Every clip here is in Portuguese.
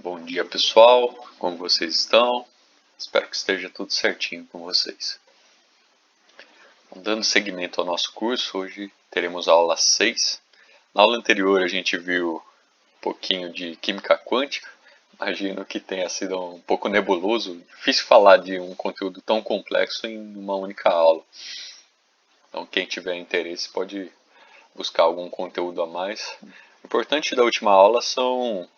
Bom dia pessoal, como vocês estão? Espero que esteja tudo certinho com vocês. Dando seguimento ao nosso curso, hoje teremos a aula 6. Na aula anterior a gente viu um pouquinho de química quântica. Imagino que tenha sido um pouco nebuloso, difícil falar de um conteúdo tão complexo em uma única aula. Então quem tiver interesse pode buscar algum conteúdo a mais. O importante da última aula são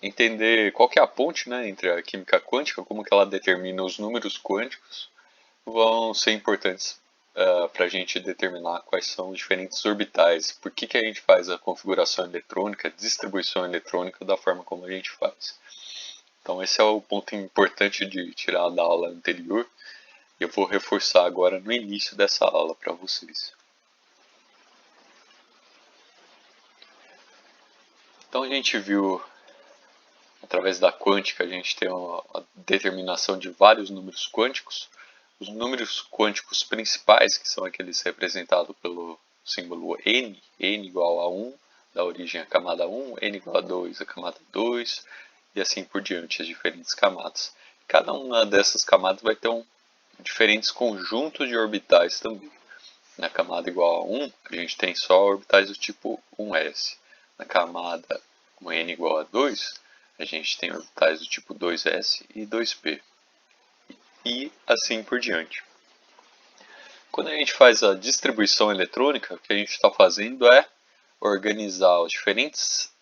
entender qual que é a ponte, né, entre a química quântica, como que ela determina os números quânticos, vão ser importantes para a gente determinar quais são os diferentes orbitais, por que a gente faz a configuração eletrônica, a distribuição eletrônica da forma como a gente faz. Então esse é o ponto importante de tirar da aula anterior, e eu vou reforçar agora no início dessa aula para vocês. Então a gente viu, através da quântica, a gente tem a determinação de vários números quânticos. Os números quânticos principais, que são aqueles representados pelo símbolo n, n igual a 1, da origem à camada 1, n igual a 2, a camada 2, e assim por diante, as diferentes camadas. Cada uma dessas camadas vai ter diferentes conjuntos de orbitais também. Na camada igual a 1, a gente tem só orbitais do tipo 1s. Na camada com n igual a 2, a gente tem orbitais do tipo 2s e 2p. E assim por diante. Quando a gente faz a distribuição eletrônica, o que a gente está fazendo é organizar os diferentes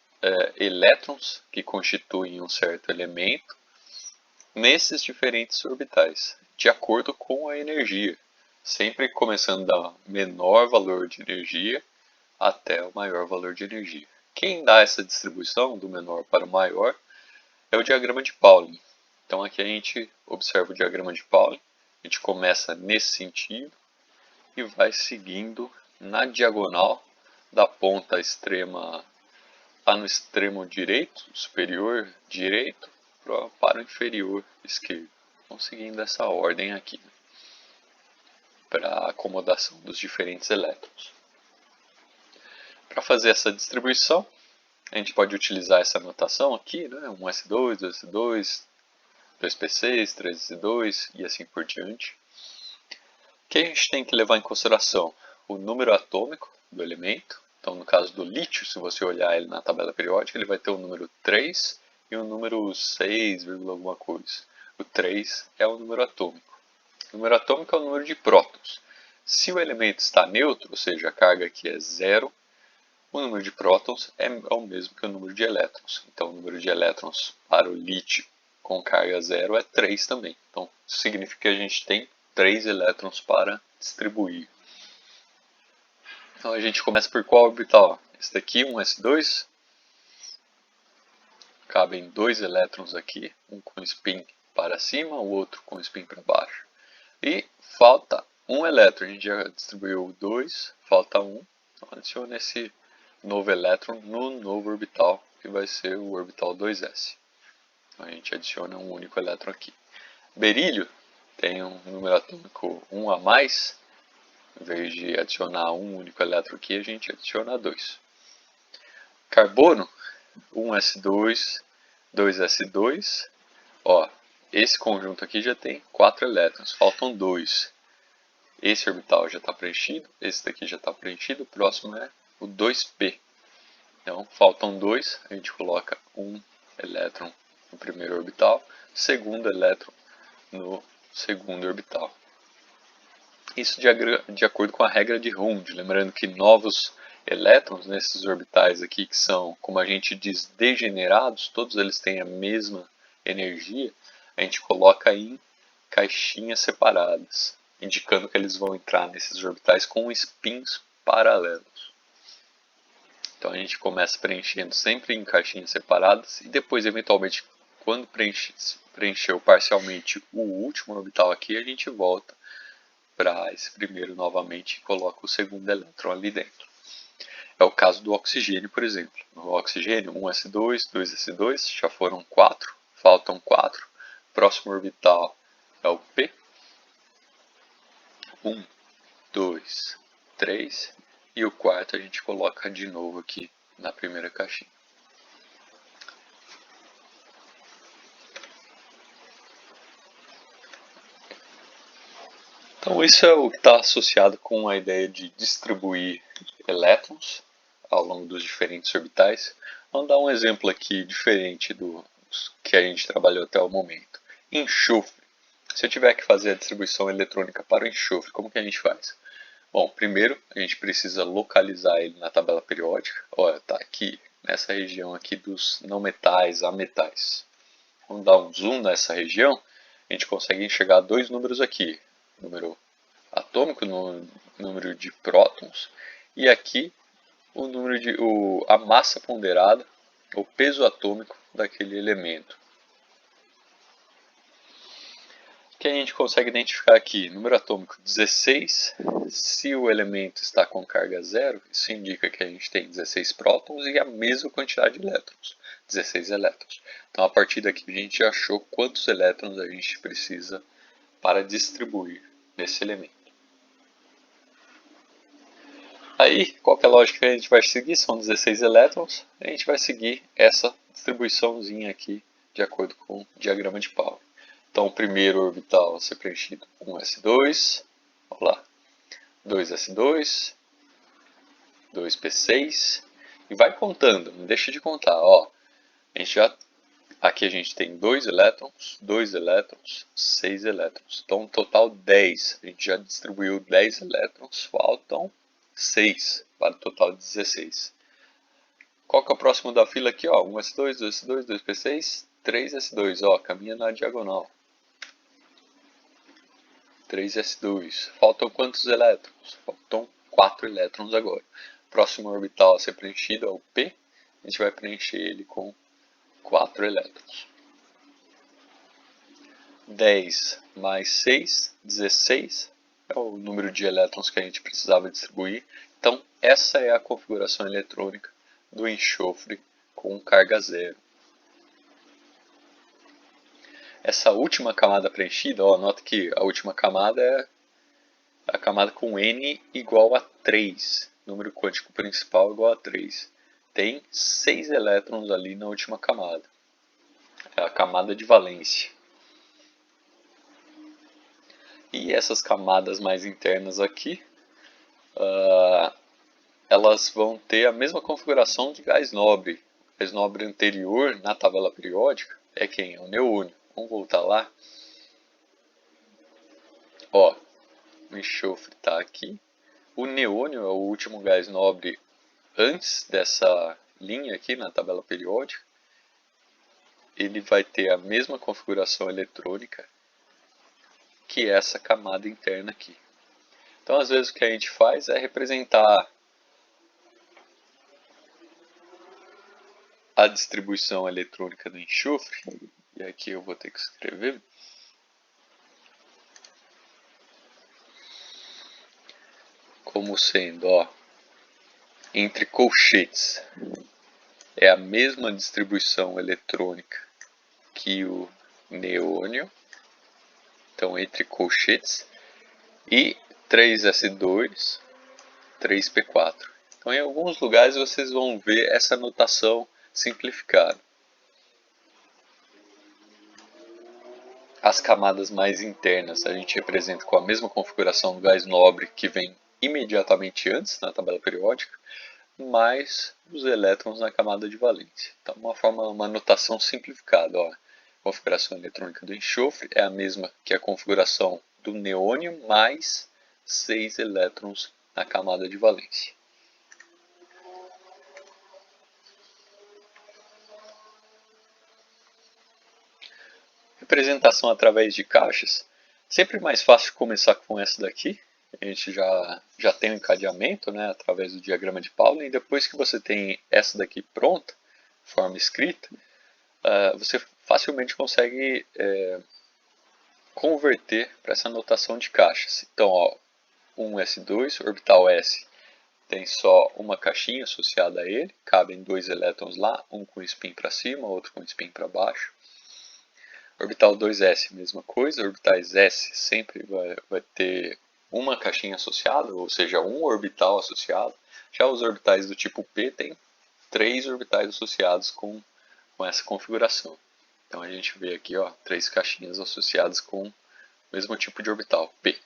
elétrons que constituem um certo elemento nesses diferentes orbitais, de acordo com a energia, sempre começando da menor valor de energia até o maior valor de energia. Quem dá essa distribuição do menor para o maior é o diagrama de Pauling. Então aqui a gente observa o diagrama de Pauling, a gente começa nesse sentido e vai seguindo na diagonal da ponta extrema lá no extremo direito, superior direito, para o inferior esquerdo. Então seguindo essa ordem aqui, para a acomodação dos diferentes elétrons. Para fazer essa distribuição, a gente pode utilizar essa notação aqui, né? 1s2, 2s2, 2p6, 3s2 e assim por diante. O que a gente tem que levar em consideração? O número atômico do elemento. Então, no caso do lítio, se você olhar ele na tabela periódica, ele vai ter o número 3 e o número 6, alguma coisa. O 3 é o número atômico. O número atômico é o número de prótons. Se o elemento está neutro, ou seja, a carga aqui é zero, o número de prótons é o mesmo que o número de elétrons. Então, o número de elétrons para o lítio com carga zero é 3 também. Então, isso significa que a gente tem 3 elétrons para distribuir. Então, a gente começa por qual orbital? Esse daqui, 1s2. Cabem 2 elétrons aqui, um com spin para cima, o outro com spin para baixo. E falta um elétron. A gente já distribuiu 2, falta 1. Então, adiciona esse novo elétron no novo orbital, que vai ser o orbital 2s. Então, a gente adiciona um único elétron aqui. Berílio tem um número atômico 1 a mais. Em vez de adicionar um único elétron aqui, a gente adiciona 2. Carbono, 1s2, 2s2. Ó, esse conjunto aqui já tem 4 elétrons, faltam 2. Esse orbital já está preenchido, esse daqui já está preenchido, o próximo é o 2p. Então, faltam 2, a gente coloca um elétron no primeiro orbital, segundo elétron no segundo orbital. Isso de acordo com a regra de Hund, lembrando que novos elétrons nesses orbitais aqui, que são, como a gente diz, degenerados, todos eles têm a mesma energia, a gente coloca em caixinhas separadas, indicando que eles vão entrar nesses orbitais com spins paralelos. Então a gente começa preenchendo sempre em caixinhas separadas e depois, eventualmente, quando preencheu parcialmente o último orbital aqui, a gente volta para esse primeiro novamente e coloca o segundo elétron ali dentro. É o caso do oxigênio, por exemplo. No oxigênio, 1s2, 2s2, já foram 4, faltam 4. Próximo orbital é o P. 1, 2, 3. E o quarto a gente coloca de novo aqui na primeira caixinha. Então isso é o que está associado com a ideia de distribuir elétrons ao longo dos diferentes orbitais. Vamos dar um exemplo aqui diferente do que a gente trabalhou até o momento. Enxofre. Se eu tiver que fazer a distribuição eletrônica para o enxofre, como que a gente faz? Bom, primeiro a gente precisa localizar ele na tabela periódica. Olha, está aqui nessa região aqui dos não metais a metais. Vamos dar um zoom nessa região, a gente consegue enxergar dois números aqui. Número atômico, número de prótons, e aqui o número de, a massa ponderada, o peso atômico daquele elemento. Que a gente consegue identificar aqui, número atômico 16, se o elemento está com carga zero, isso indica que a gente tem 16 prótons e a mesma quantidade de elétrons, 16 elétrons. Então a partir daqui a gente já achou quantos elétrons a gente precisa para distribuir nesse elemento. Aí, qual que é a lógica que a gente vai seguir? São 16 elétrons, a gente vai seguir essa distribuiçãozinha aqui de acordo com o diagrama de Pauli. Então, o primeiro orbital vai ser preenchido com 1s2, vamos lá, 2s2, 2p6, e vai contando, não deixa de contar, ó. Aqui a gente tem 2 elétrons, 6 elétrons. Então, total 10. A gente já distribuiu 10 elétrons, faltam 6 para o total de 16. Qual que é o próximo da fila aqui? 1s2, 2s2, 2p6, 3s2. Ó, caminha na diagonal. 3s2. Faltam quantos elétrons? Faltam 4 elétrons agora. Próximo orbital a ser preenchido é o P. A gente vai preencher ele com 4 elétrons. 10 mais 6, 16 é o número de elétrons que a gente precisava distribuir. Então, essa é a configuração eletrônica do enxofre com carga zero. Essa última camada preenchida, ó, nota que a última camada é a camada com N igual a 3. Número quântico principal igual a 3. Tem 6 elétrons ali na última camada. É a camada de valência. E essas camadas mais internas aqui, elas vão ter a mesma configuração de gás nobre. O gás nobre anterior na tabela periódica é quem? É o neônio. Vamos voltar lá. Ó, o enxofre está aqui. O neônio é o último gás nobre antes dessa linha aqui na tabela periódica. Ele vai ter a mesma configuração eletrônica que essa camada interna aqui. Então, às vezes, o que a gente faz é representar a distribuição eletrônica do enxofre. E aqui eu vou ter que escrever. Como sendo, ó, entre colchetes. É a mesma distribuição eletrônica que o neônio. Então, entre colchetes. E 3s2, 3p4. Então, em alguns lugares vocês vão ver essa notação simplificada. As camadas mais internas a gente representa com a mesma configuração do gás nobre que vem imediatamente antes na tabela periódica, mais os elétrons na camada de valência. Então, uma notação simplificada. Ó. A configuração eletrônica do enxofre é a mesma que a configuração do neônio, mais 6 elétrons na camada de valência. Representação através de caixas. Sempre mais fácil começar com essa daqui. A gente já tem o encadeamento, né, através do diagrama de Pauli. E depois que você tem essa daqui pronta, forma escrita, você facilmente consegue converter para essa notação de caixas. Então, ó, 1s2, orbital S, tem só uma caixinha associada a ele, cabem 2 elétrons lá, um com spin para cima, outro com spin para baixo. Orbital 2s, mesma coisa, orbitais S sempre vai ter uma caixinha associada, ou seja, um orbital associado. Já os orbitais do tipo P têm 3 orbitais associados com essa configuração. Então a gente vê aqui, ó, 3 caixinhas associadas com o mesmo tipo de orbital, P.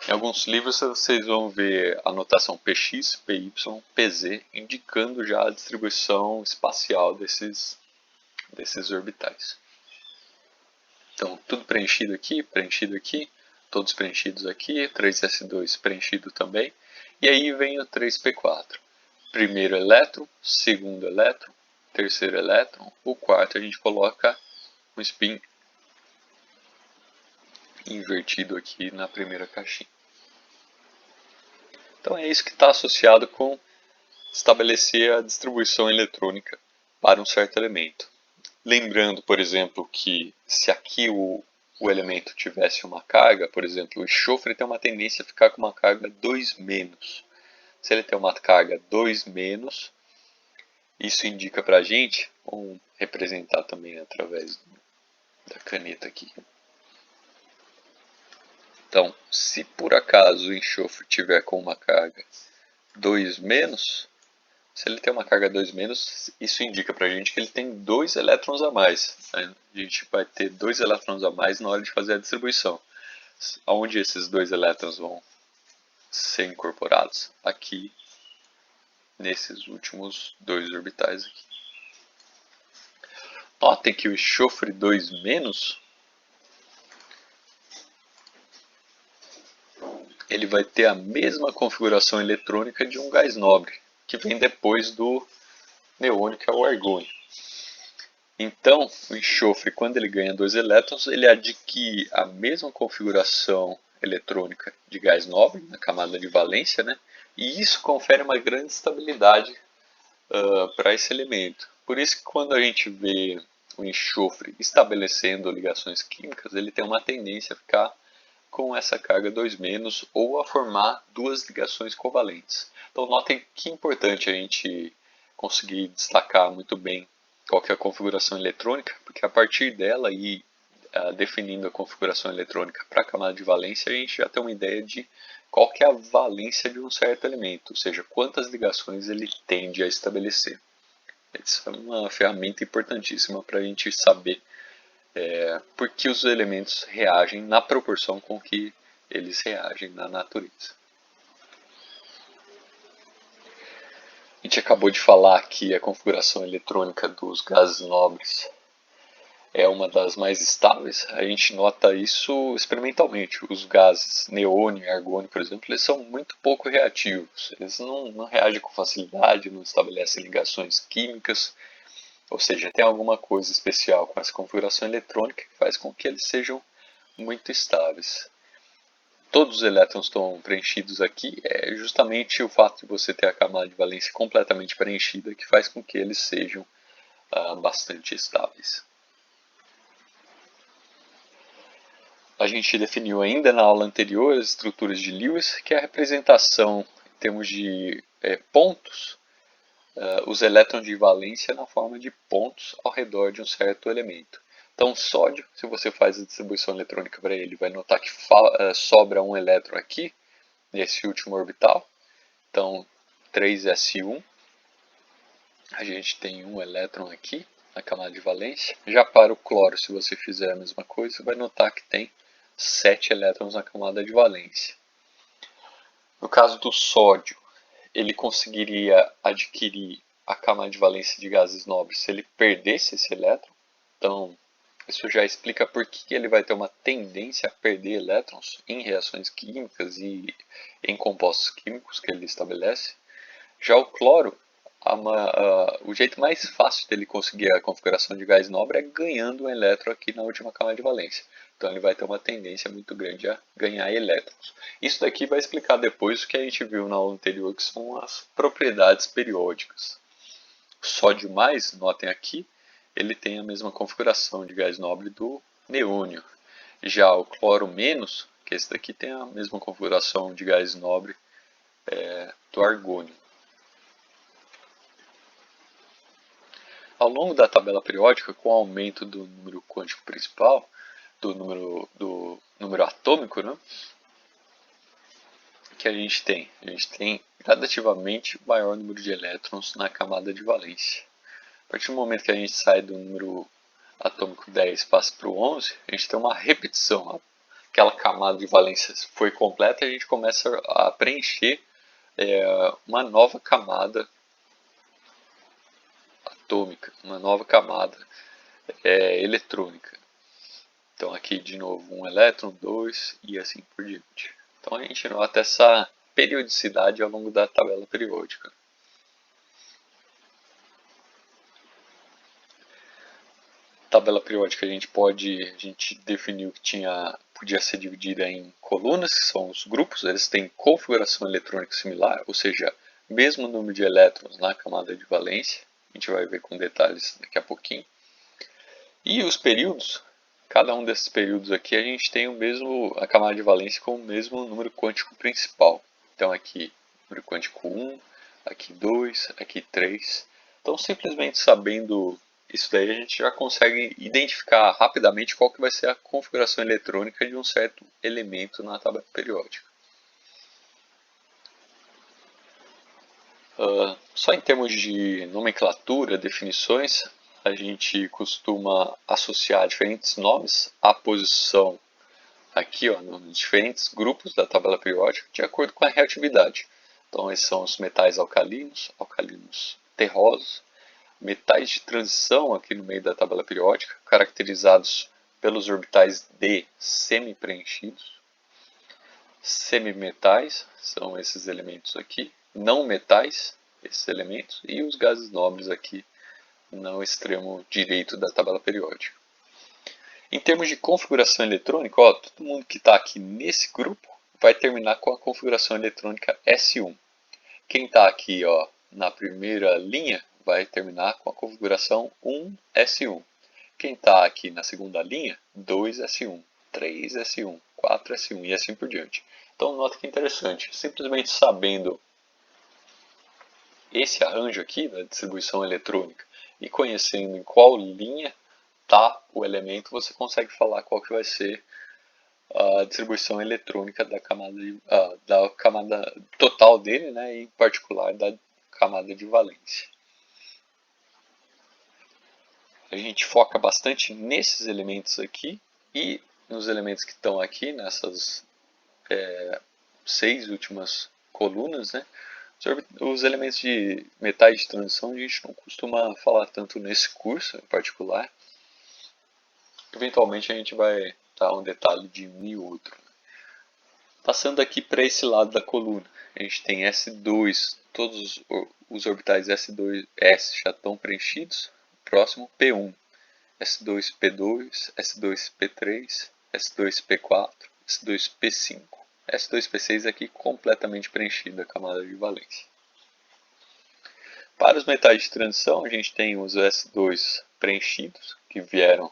Em alguns livros vocês vão ver a notação Px, Py, Pz, indicando já a distribuição espacial desses orbitais. Então, tudo preenchido aqui, todos preenchidos aqui, 3s2 preenchido também, e aí vem o 3p4. Primeiro elétron, segundo elétron, terceiro elétron, o quarto a gente coloca um spin invertido aqui na primeira caixinha. Então é isso que está associado com estabelecer a distribuição eletrônica para um certo elemento. Lembrando, por exemplo, que se aqui o elemento tivesse uma carga, por exemplo, o enxofre tem uma tendência a ficar com uma carga 2-. Se ele tem uma carga 2-, isso indica para a gente, vamos representar também através da caneta aqui. Então, se por acaso o enxofre tiver com uma carga 2-, se ele tem uma carga 2-, isso indica para a gente que ele tem 2 elétrons a mais. Né? A gente vai ter 2 elétrons a mais na hora de fazer a distribuição. Onde esses 2 elétrons vão ser incorporados? Aqui, nesses últimos 2 orbitais aqui. Notem que o enxofre 2-, ele vai ter a mesma configuração eletrônica de um gás nobre, que vem depois do neônio, que é o argônio. Então, o enxofre, quando ele ganha 2 elétrons, ele adquire a mesma configuração eletrônica de gás nobre, na camada de valência, né? E isso confere uma grande estabilidade para esse elemento. Por isso que quando a gente vê o enxofre estabelecendo ligações químicas, ele tem uma tendência a ficar com essa carga 2- ou a formar 2 ligações covalentes. Então notem que é importante a gente conseguir destacar muito bem qual que é a configuração eletrônica, porque a partir dela e definindo a configuração eletrônica para a camada de valência, a gente já tem uma ideia de qual que é a valência de um certo elemento, ou seja, quantas ligações ele tende a estabelecer. Isso é uma ferramenta importantíssima para a gente saber por que os elementos reagem na proporção com que eles reagem na natureza. A gente acabou de falar que a configuração eletrônica dos gases nobres é uma das mais estáveis. A gente nota isso experimentalmente. Os gases neônio e argônio, por exemplo, eles são muito pouco reativos. Eles não reagem com facilidade, não estabelecem ligações químicas. Ou seja, tem alguma coisa especial com essa configuração eletrônica que faz com que eles sejam muito estáveis. Todos os elétrons estão preenchidos aqui, é justamente o fato de você ter a camada de valência completamente preenchida que faz com que eles sejam bastante estáveis. A gente definiu ainda na aula anterior as estruturas de Lewis, que é a representação em termos de pontos, os elétrons de valência na forma de pontos ao redor de um certo elemento. Então, o sódio, se você faz a distribuição eletrônica para ele, vai notar que sobra um elétron aqui, nesse último orbital. Então, 3s1, a gente tem um elétron aqui na camada de valência. Já para o cloro, se você fizer a mesma coisa, você vai notar que tem 7 elétrons na camada de valência. No caso do sódio, ele conseguiria adquirir a camada de valência de gases nobres se ele perdesse esse elétron. Então, isso já explica por que ele vai ter uma tendência a perder elétrons em reações químicas e em compostos químicos que ele estabelece. Já o cloro, o jeito mais fácil dele conseguir a configuração de gás nobre é ganhando um elétron aqui na última camada de valência. Então ele vai ter uma tendência muito grande a ganhar elétrons. Isso daqui vai explicar depois o que a gente viu na aula anterior, que são as propriedades periódicas. O sódio mais, notem aqui, ele tem a mesma configuração de gás nobre do neônio. Já o cloro menos, que esse daqui tem a mesma configuração de gás nobre do argônio. Ao longo da tabela periódica, com o aumento do número quântico principal, do número atômico, né, que a gente tem? A gente tem gradativamente maior número de elétrons na camada de valência. A partir do momento que a gente sai do número atômico 10 e passa para o 11, a gente tem uma repetição. aquela camada de valência foi completa, a gente começa a preencher uma nova camada atômica, uma nova camada eletrônica. Então aqui de novo um elétron, dois e assim por diante. Então a gente nota essa periodicidade ao longo da tabela periódica. Tabela periódica a gente definiu que podia ser dividida em colunas, que são os grupos, eles têm configuração eletrônica similar, ou seja, mesmo número de elétrons na camada de valência, a gente vai ver com detalhes daqui a pouquinho. E os períodos, cada um desses períodos aqui a gente tem a camada de valência com o mesmo número quântico principal. Então aqui número quântico 1, aqui 2, aqui 3. Então simplesmente sabendo isso daí a gente já consegue identificar rapidamente qual que vai ser a configuração eletrônica de um certo elemento na tabela periódica. Só em termos de nomenclatura, definições, a gente costuma associar diferentes nomes à posição aqui nos diferentes grupos da tabela periódica de acordo com a reatividade. Então esses são os metais alcalinos, alcalinos terrosos, metais de transição aqui no meio da tabela periódica, caracterizados pelos orbitais D semi-preenchidos. Semimetais são esses elementos aqui, não metais, esses elementos, e os gases nobres aqui no extremo direito da tabela periódica. Em termos de configuração eletrônica, todo mundo que está aqui nesse grupo vai terminar com a configuração eletrônica S1. Quem está aqui na primeira linha vai terminar com a configuração 1S1. Quem está aqui na segunda linha, 2S1, 3S1, 4S1 e assim por diante. Então nota que interessante, simplesmente sabendo esse arranjo aqui da distribuição eletrônica e conhecendo em qual linha está o elemento, você consegue falar qual que vai ser a distribuição eletrônica da camada total dele, né, e em particular da camada de valência. A gente foca bastante nesses elementos aqui e nos elementos que estão aqui, nessas 6 últimas colunas, né? Os elementos de metais de transição a gente não costuma falar tanto nesse curso em particular. Eventualmente a gente vai dar um detalhe de um e outro. Passando aqui para esse lado da coluna, a gente tem S2, todos os orbitais S2S já estão preenchidos. Próximo P1, S2P2, S2P3, S2P4, S2P5. S2P6 aqui completamente preenchida a camada de valência. Para os metais de transição, a gente tem os S2 preenchidos, que vieram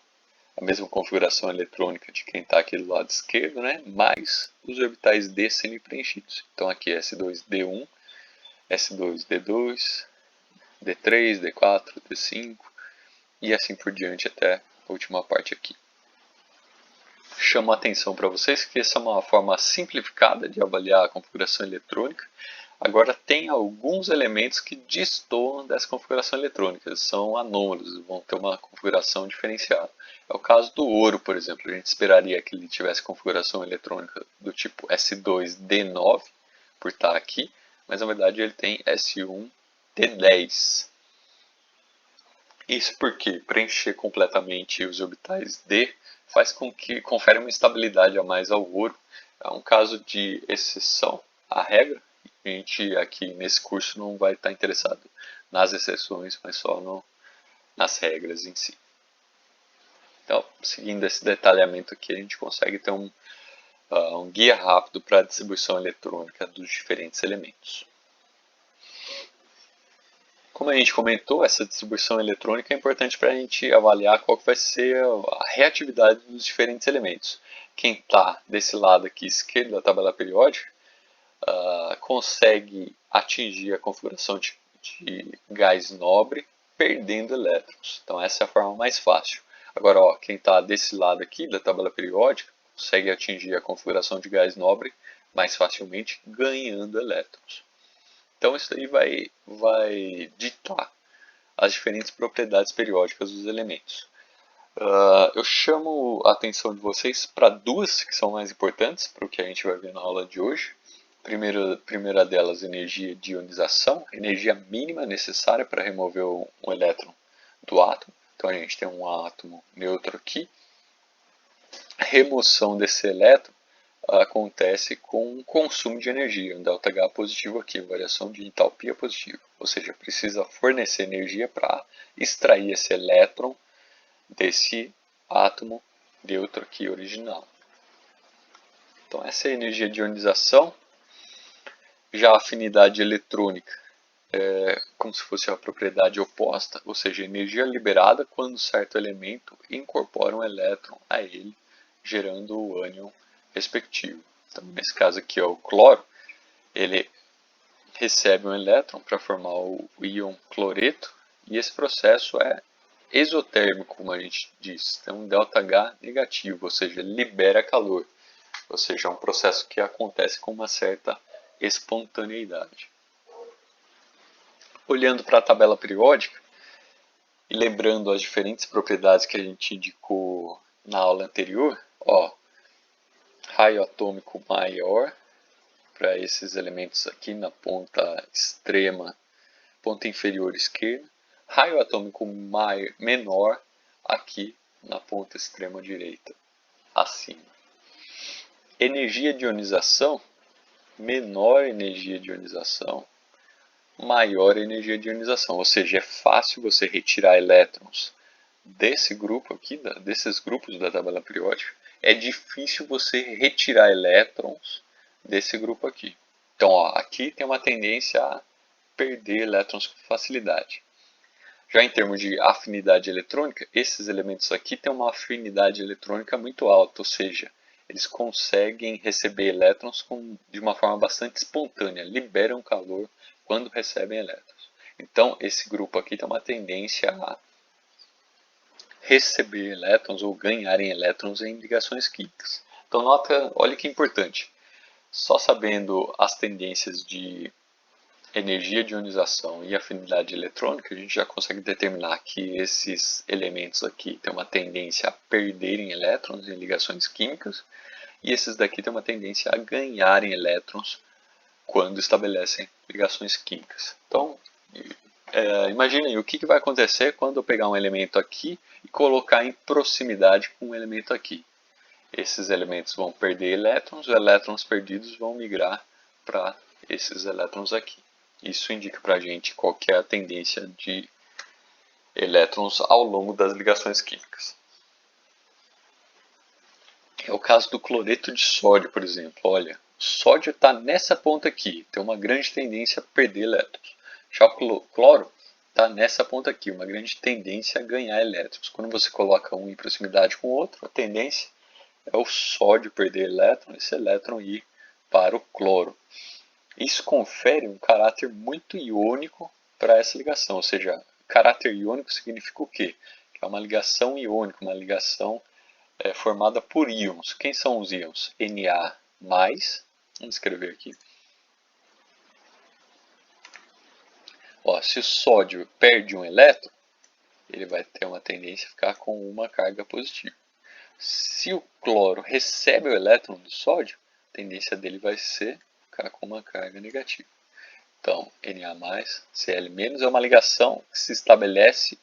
a mesma configuração eletrônica de quem está aqui do lado esquerdo, né? Mais os orbitais D semi-preenchidos. Então aqui S2D1, S2D2, D3, D4, D5 e assim por diante até a última parte aqui. Chamo a atenção para vocês que essa é uma forma simplificada de avaliar a configuração eletrônica. Agora tem alguns elementos que destoam dessa configuração eletrônica, eles são anômalos, vão ter uma configuração diferenciada. É o caso do ouro, por exemplo, a gente esperaria que ele tivesse configuração eletrônica do tipo S2D9, por estar aqui, mas na verdade ele tem S1D10. Isso porque preencher completamente os orbitais D faz com que confere uma estabilidade a mais ao ouro. É um caso de exceção à regra. A gente aqui nesse curso não vai estar interessado nas exceções, mas só nas regras em si. Então, seguindo esse detalhamento aqui, a gente consegue ter um guia rápido para a distribuição eletrônica dos diferentes elementos. Como a gente comentou, essa distribuição eletrônica é importante para a gente avaliar qual que vai ser a reatividade dos diferentes elementos. Quem está desse lado aqui esquerdo da tabela periódica consegue atingir a configuração de gás nobre perdendo elétrons. Então essa é a forma mais fácil. Agora, quem está desse lado aqui da tabela periódica consegue atingir a configuração de gás nobre mais facilmente ganhando elétrons. Então isso daí vai ditar as diferentes propriedades periódicas dos elementos. Eu chamo a atenção de vocês para duas que são mais importantes para o que a gente vai ver na aula de hoje. Primeira delas, energia de ionização, energia mínima necessária para remover um elétron do átomo. Então a gente tem um átomo neutro aqui. A remoção desse elétron acontece com consumo de energia, um ΔH positivo aqui, variação de entalpia positiva. Ou seja, precisa fornecer energia para extrair esse elétron desse átomo neutro aqui original. Então essa é a energia de ionização. Já a afinidade eletrônica é como se fosse a propriedade oposta, ou seja, energia liberada quando certo elemento incorpora um elétron a ele, gerando o ânion respectivo. Então, nesse caso aqui, o cloro, ele recebe um elétron para formar o íon cloreto, e esse processo é exotérmico, como a gente diz, tem um ΔH negativo, ou seja, libera calor, ou seja, é um processo que acontece com uma certa espontaneidade. Olhando para a tabela periódica e lembrando as diferentes propriedades que a gente indicou na aula anterior, raio atômico maior para esses elementos aqui na ponta extrema, ponta inferior esquerda, raio atômico menor aqui na ponta extrema direita, acima. Energia de ionização, menor energia de ionização, maior energia de ionização, ou seja, é fácil você retirar elétrons desse grupo aqui, desses grupos da tabela periódica, é difícil você retirar elétrons desse grupo aqui. Então, aqui tem uma tendência a perder elétrons com facilidade. Já em termos de afinidade eletrônica, esses elementos aqui têm uma afinidade eletrônica muito alta, ou seja, eles conseguem receber elétrons de uma forma bastante espontânea, liberam calor quando recebem elétrons. Então, esse grupo aqui tem uma tendência a receber elétrons ou ganharem elétrons em ligações químicas. Então, olha que importante. Só sabendo as tendências de energia de ionização e afinidade eletrônica, a gente já consegue determinar que esses elementos aqui têm uma tendência a perderem elétrons em ligações químicas e esses daqui têm uma tendência a ganharem elétrons quando estabelecem ligações químicas. Então, imaginem o que vai acontecer quando eu pegar um elemento aqui e colocar em proximidade com um elemento aqui. Esses elementos vão perder elétrons, os elétrons perdidos vão migrar para esses elétrons aqui. Isso indica para a gente qual que é a tendência de elétrons ao longo das ligações químicas. É o caso do cloreto de sódio, por exemplo. Olha, o sódio está nessa ponta aqui, tem uma grande tendência a perder elétrons. Já o cloro está nessa ponta aqui, uma grande tendência a ganhar elétrons. Quando você coloca um em proximidade com o outro, a tendência é o sódio perder elétron, esse elétron ir para o cloro. Isso confere um caráter muito iônico para essa ligação, ou seja, caráter iônico significa o quê? Que é uma ligação iônica, uma ligação formada por íons. Quem são os íons? Na+, vamos escrever aqui. Se o sódio perde um elétron, ele vai ter uma tendência a ficar com uma carga positiva. Se o cloro recebe o elétron do sódio, a tendência dele vai ser ficar com uma carga negativa. Então, Na+, Cl- é uma ligação que se estabelece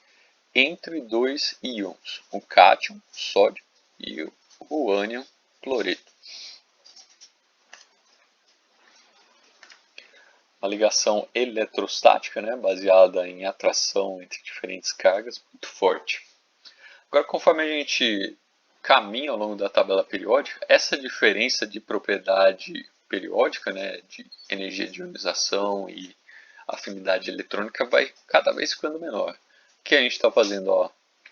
entre dois íons, o cátion, sódio, e o ânion, cloreto. Uma ligação eletrostática, baseada em atração entre diferentes cargas, muito forte. Agora, conforme a gente caminha ao longo da tabela periódica, essa diferença de propriedade periódica, de energia de ionização e afinidade eletrônica vai cada vez ficando menor. O que a gente está fazendo? A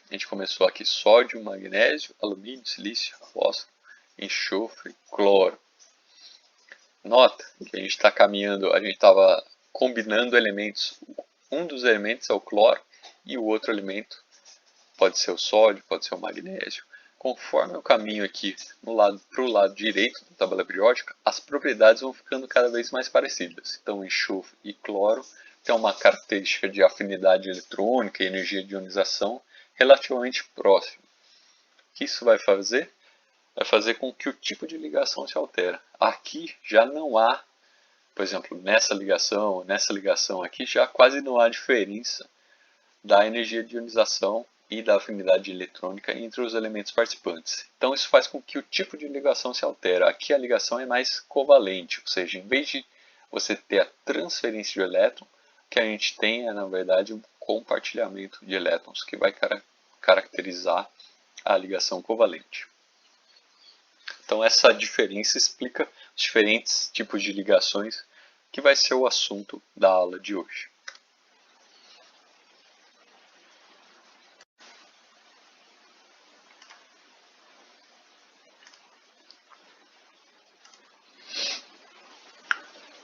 gente começou aqui sódio, magnésio, alumínio, silício, fósforo, enxofre, cloro. Nota que a gente está caminhando, a gente estava combinando elementos. Um dos elementos é o cloro e o outro elemento pode ser o sódio, pode ser o magnésio. Conforme eu caminho aqui para o lado direito da tabela periódica, as propriedades vão ficando cada vez mais parecidas. Então, enxofre e cloro têm uma característica de afinidade eletrônica e energia de ionização relativamente próxima. que isso vai fazer? Vai fazer com que o tipo de ligação se altera. Aqui já não há, por exemplo, nessa ligação aqui, já quase não há diferença da energia de ionização e da afinidade eletrônica entre os elementos participantes. Então isso faz com que o tipo de ligação se altere. Aqui a ligação é mais covalente, ou seja, em vez de você ter a transferência de elétron, o que a gente tem é, na verdade, um compartilhamento de elétrons, que vai caracterizar a ligação covalente. Então essa diferença explica os diferentes tipos de ligações, que vai ser o assunto da aula de hoje.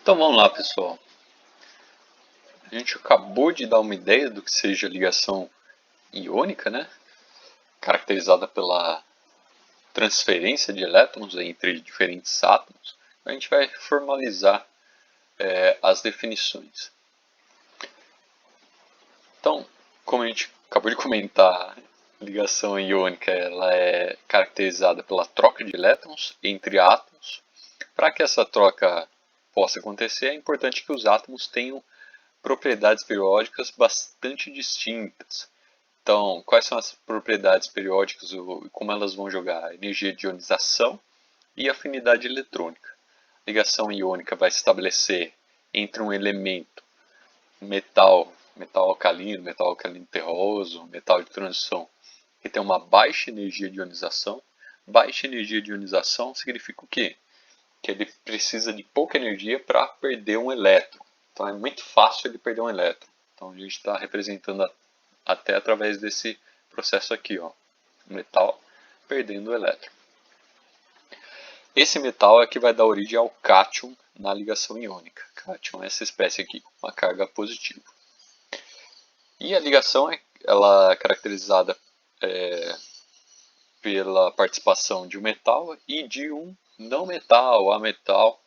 Então vamos lá, pessoal. A gente acabou de dar uma ideia do que seja ligação iônica, né? Caracterizada pela transferência de elétrons entre diferentes átomos. A gente vai formalizar as definições. Então, como a gente acabou de comentar, a ligação iônica ela é caracterizada pela troca de elétrons entre átomos. Para que essa troca possa acontecer, é importante que os átomos tenham propriedades periódicas bastante distintas. Então, quais são as propriedades periódicas e como elas vão jogar? Energia de ionização e afinidade eletrônica. A ligação iônica vai se estabelecer entre um elemento metal alcalino terroso, metal de transição, que tem uma baixa energia de ionização. Baixa energia de ionização significa o quê? Que ele precisa de pouca energia para perder um elétron. Então é muito fácil ele perder um elétron. Então a gente está representando até através desse processo aqui, ó, metal perdendo o elétron. Esse metal é que vai dar origem ao cátion na ligação iônica. Cátion é essa espécie aqui com uma carga positiva. E a ligação ela é caracterizada pela participação de um metal e de um não metal, ametal,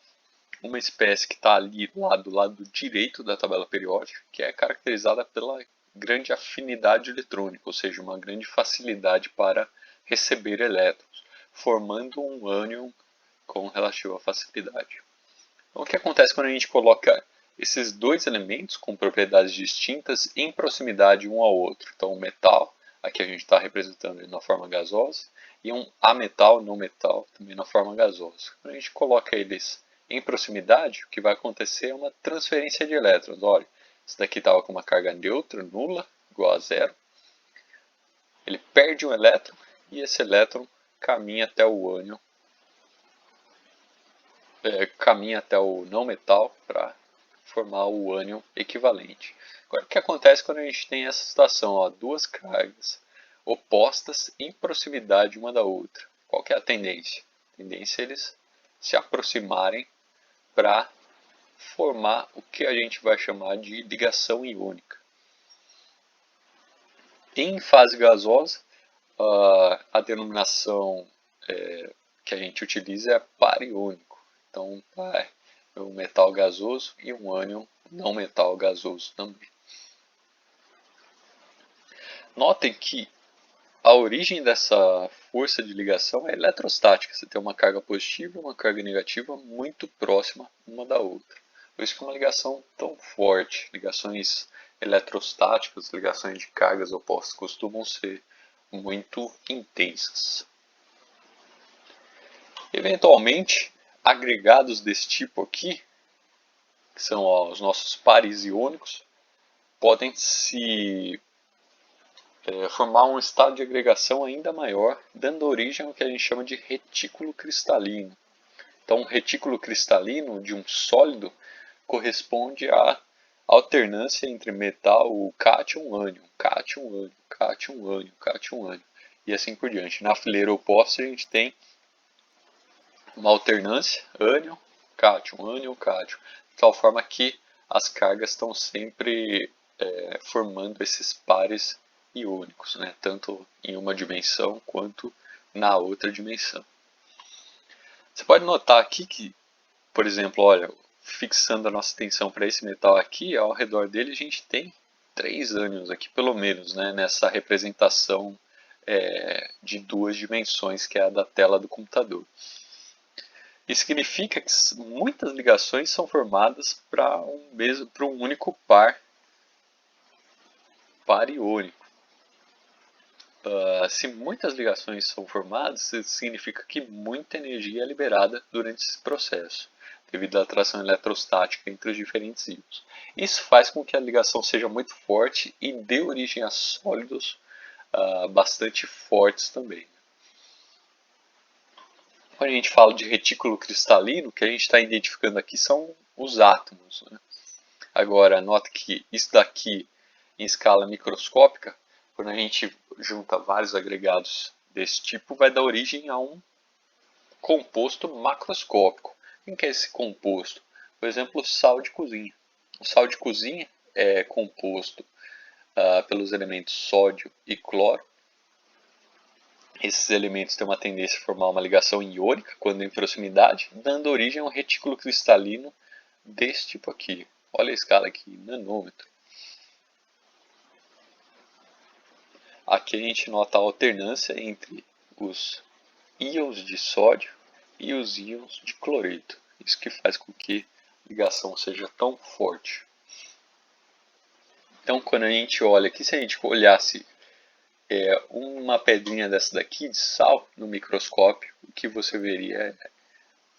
uma espécie que está ali do lado direito da tabela periódica, que é caracterizada pela grande afinidade eletrônica, ou seja, uma grande facilidade para receber elétrons, formando um ânion com relativa facilidade. Então, o que acontece quando a gente coloca esses dois elementos com propriedades distintas em proximidade um ao outro? Então, o metal, aqui a gente está representando ele na forma gasosa, e um ametal, não metal, também na forma gasosa. Quando a gente coloca eles em proximidade, o que vai acontecer é uma transferência de elétrons. Olha, esse daqui estava com uma carga neutra, nula, igual a zero. Ele perde um elétron e esse elétron caminha até o ânion, caminha até o não metal para formar o ânion equivalente. Agora, o que acontece quando a gente tem essa situação? Ó, duas cargas opostas em proximidade uma da outra. Qual que é a tendência? A tendência é eles se aproximarem para formar o que a gente vai chamar de ligação iônica. Em fase gasosa, a denominação que a gente utiliza é par iônico. Então, par é um metal gasoso e um ânion não metal gasoso também. Notem que a origem dessa força de ligação é eletrostática. Você tem uma carga positiva e uma carga negativa muito próxima uma da outra. Por isso que é uma ligação tão forte. Ligações eletrostáticas, ligações de cargas opostas costumam ser muito intensas. Eventualmente, agregados desse tipo aqui, que são os nossos pares iônicos, podem se formar um estado de agregação ainda maior, dando origem ao que a gente chama de retículo cristalino. Então, um retículo cristalino de um sólido corresponde à alternância entre metal, o cátion, ânion, cátion, ânion, cátion, ânion, cátion, ânion, e assim por diante. Na fileira oposta, a gente tem uma alternância, ânion, cátion, ânion, cátion, de tal forma que as cargas estão sempre formando esses pares iônicos, né? Tanto em uma dimensão quanto na outra dimensão. Você pode notar aqui que, por exemplo, olha, fixando a nossa atenção para esse metal aqui, ao redor dele a gente tem 3 ânions aqui, pelo menos, né? Nessa representação de 2 dimensões, que é a da tela do computador. Isso significa que muitas ligações são formadas para um único par iônico. Se muitas ligações são formadas, isso significa que muita energia é liberada durante esse processo, devido à atração eletrostática entre os diferentes íons. Isso faz com que a ligação seja muito forte e dê origem a sólidos bastante fortes também. Quando a gente fala de retículo cristalino, o que a gente está identificando aqui são os átomos, né? Agora, nota que isso daqui, em escala microscópica, quando a gente junta vários agregados desse tipo, vai dar origem a um composto macroscópico. O que é esse composto? Por exemplo, sal de cozinha. O sal de cozinha é composto pelos elementos sódio e cloro. Esses elementos têm uma tendência a formar uma ligação iônica quando em proximidade, dando origem a um retículo cristalino desse tipo aqui. Olha a escala aqui, nanômetro. Aqui a gente nota a alternância entre os íons de sódio e os íons de cloreto. Isso que faz com que a ligação seja tão forte. Então, quando a gente olha aqui, se a gente olhasse uma pedrinha dessa daqui de sal no microscópio, o que você veria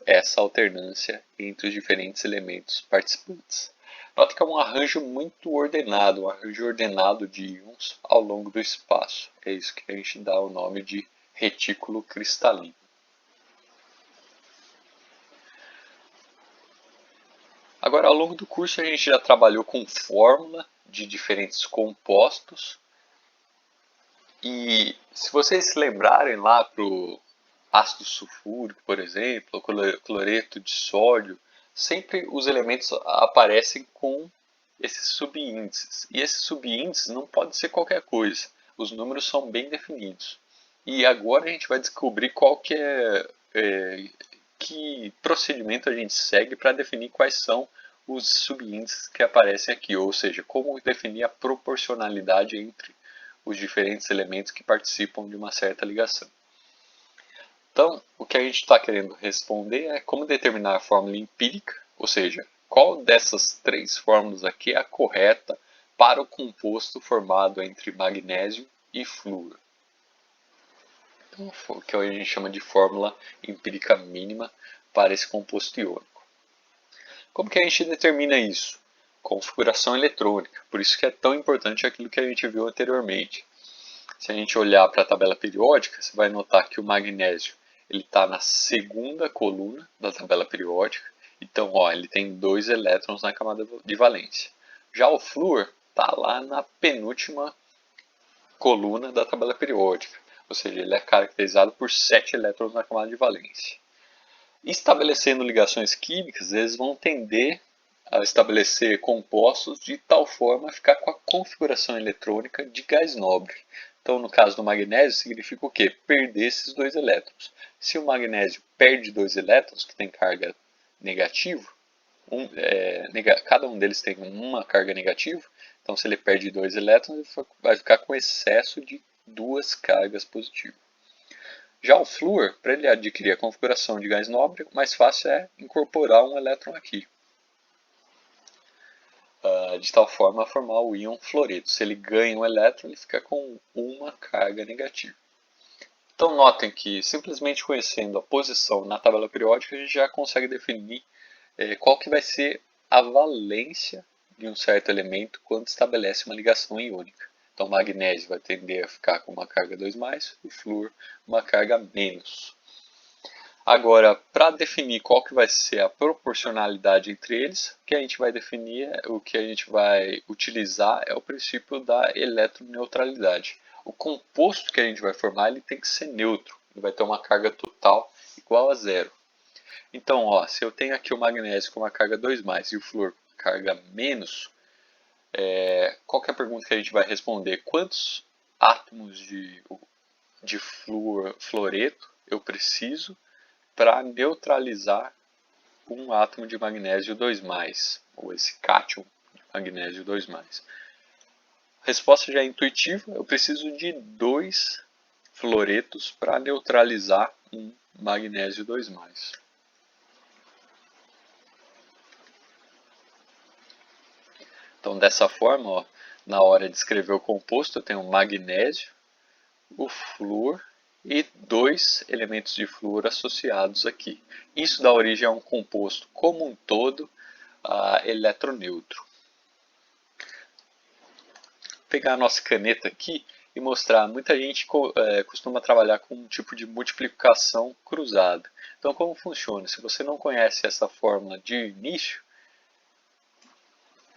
é essa alternância entre os diferentes elementos participantes. Nota que é um arranjo muito ordenado, um arranjo ordenado de íons ao longo do espaço. É isso que a gente dá o nome de retículo cristalino. Agora, ao longo do curso, a gente já trabalhou com fórmula de diferentes compostos. E se vocês se lembrarem lá para o ácido sulfúrico, por exemplo, cloreto de sódio, sempre os elementos aparecem com esses subíndices. E esses subíndices não podem ser qualquer coisa. Os números são bem definidos. E agora a gente vai descobrir qual que procedimento a gente segue para definir quais são os subíndices que aparecem aqui, ou seja, como definir a proporcionalidade entre os diferentes elementos que participam de uma certa ligação. Então, o que a gente está querendo responder é como determinar a fórmula empírica, ou seja, qual dessas 3 fórmulas aqui é a correta para o composto formado entre magnésio e flúor. Então, o que a gente chama de fórmula empírica mínima para esse composto iônico. Como que a gente determina isso? Configuração eletrônica, por isso que é tão importante aquilo que a gente viu anteriormente. Se a gente olhar para a tabela periódica, você vai notar que o magnésio está na segunda coluna da tabela periódica. Então, ele tem 2 elétrons na camada de valência. Já o flúor está lá na penúltima coluna da tabela periódica. Ou seja, ele é caracterizado por 7 elétrons na camada de valência. Estabelecendo ligações químicas, eles vão tender a estabelecer compostos de tal forma a ficar com a configuração eletrônica de gás nobre. Então, no caso do magnésio, significa o quê? Perder esses 2 elétrons. Se o magnésio perde 2 elétrons, que tem carga negativa, cada um deles tem uma carga negativa, então se ele perde 2 elétrons, ele vai ficar com excesso de 2 cargas positivas. Já o flúor, para ele adquirir a configuração de gás nobre, o mais fácil é incorporar um elétron aqui. De tal forma a formar o íon fluoreto. Se ele ganha um elétron, ele fica com uma carga negativa. Então notem que simplesmente conhecendo a posição na tabela periódica, a gente já consegue definir qual que vai ser a valência de um certo elemento quando estabelece uma ligação iônica. Então o magnésio vai tender a ficar com uma carga 2+, o flúor uma carga menos. Agora, para definir qual que vai ser a proporcionalidade entre eles, o que a gente vai definir, o que a gente vai utilizar é o princípio da eletroneutralidade. O composto que a gente vai formar ele tem que ser neutro, ele vai ter uma carga total igual a 0. Então, se eu tenho aqui o magnésio com uma carga 2+, e o flúor com carga menos, qual que é a pergunta que a gente vai responder? Quantos átomos de fluoreto eu preciso para neutralizar um átomo de magnésio 2+, ou esse cátion de magnésio 2+. A resposta já é intuitiva, eu preciso de 2 fluoretos para neutralizar um magnésio 2+. Então, dessa forma, ó, na hora de escrever o composto, eu tenho o magnésio, o flúor e 2 elementos de flúor associados aqui. Isso dá origem a um composto como um todo eletroneutro. Vou pegar a nossa caneta aqui e mostrar. Muita gente costuma trabalhar com um tipo de multiplicação cruzada. Então, como funciona? Se você não conhece essa fórmula de início,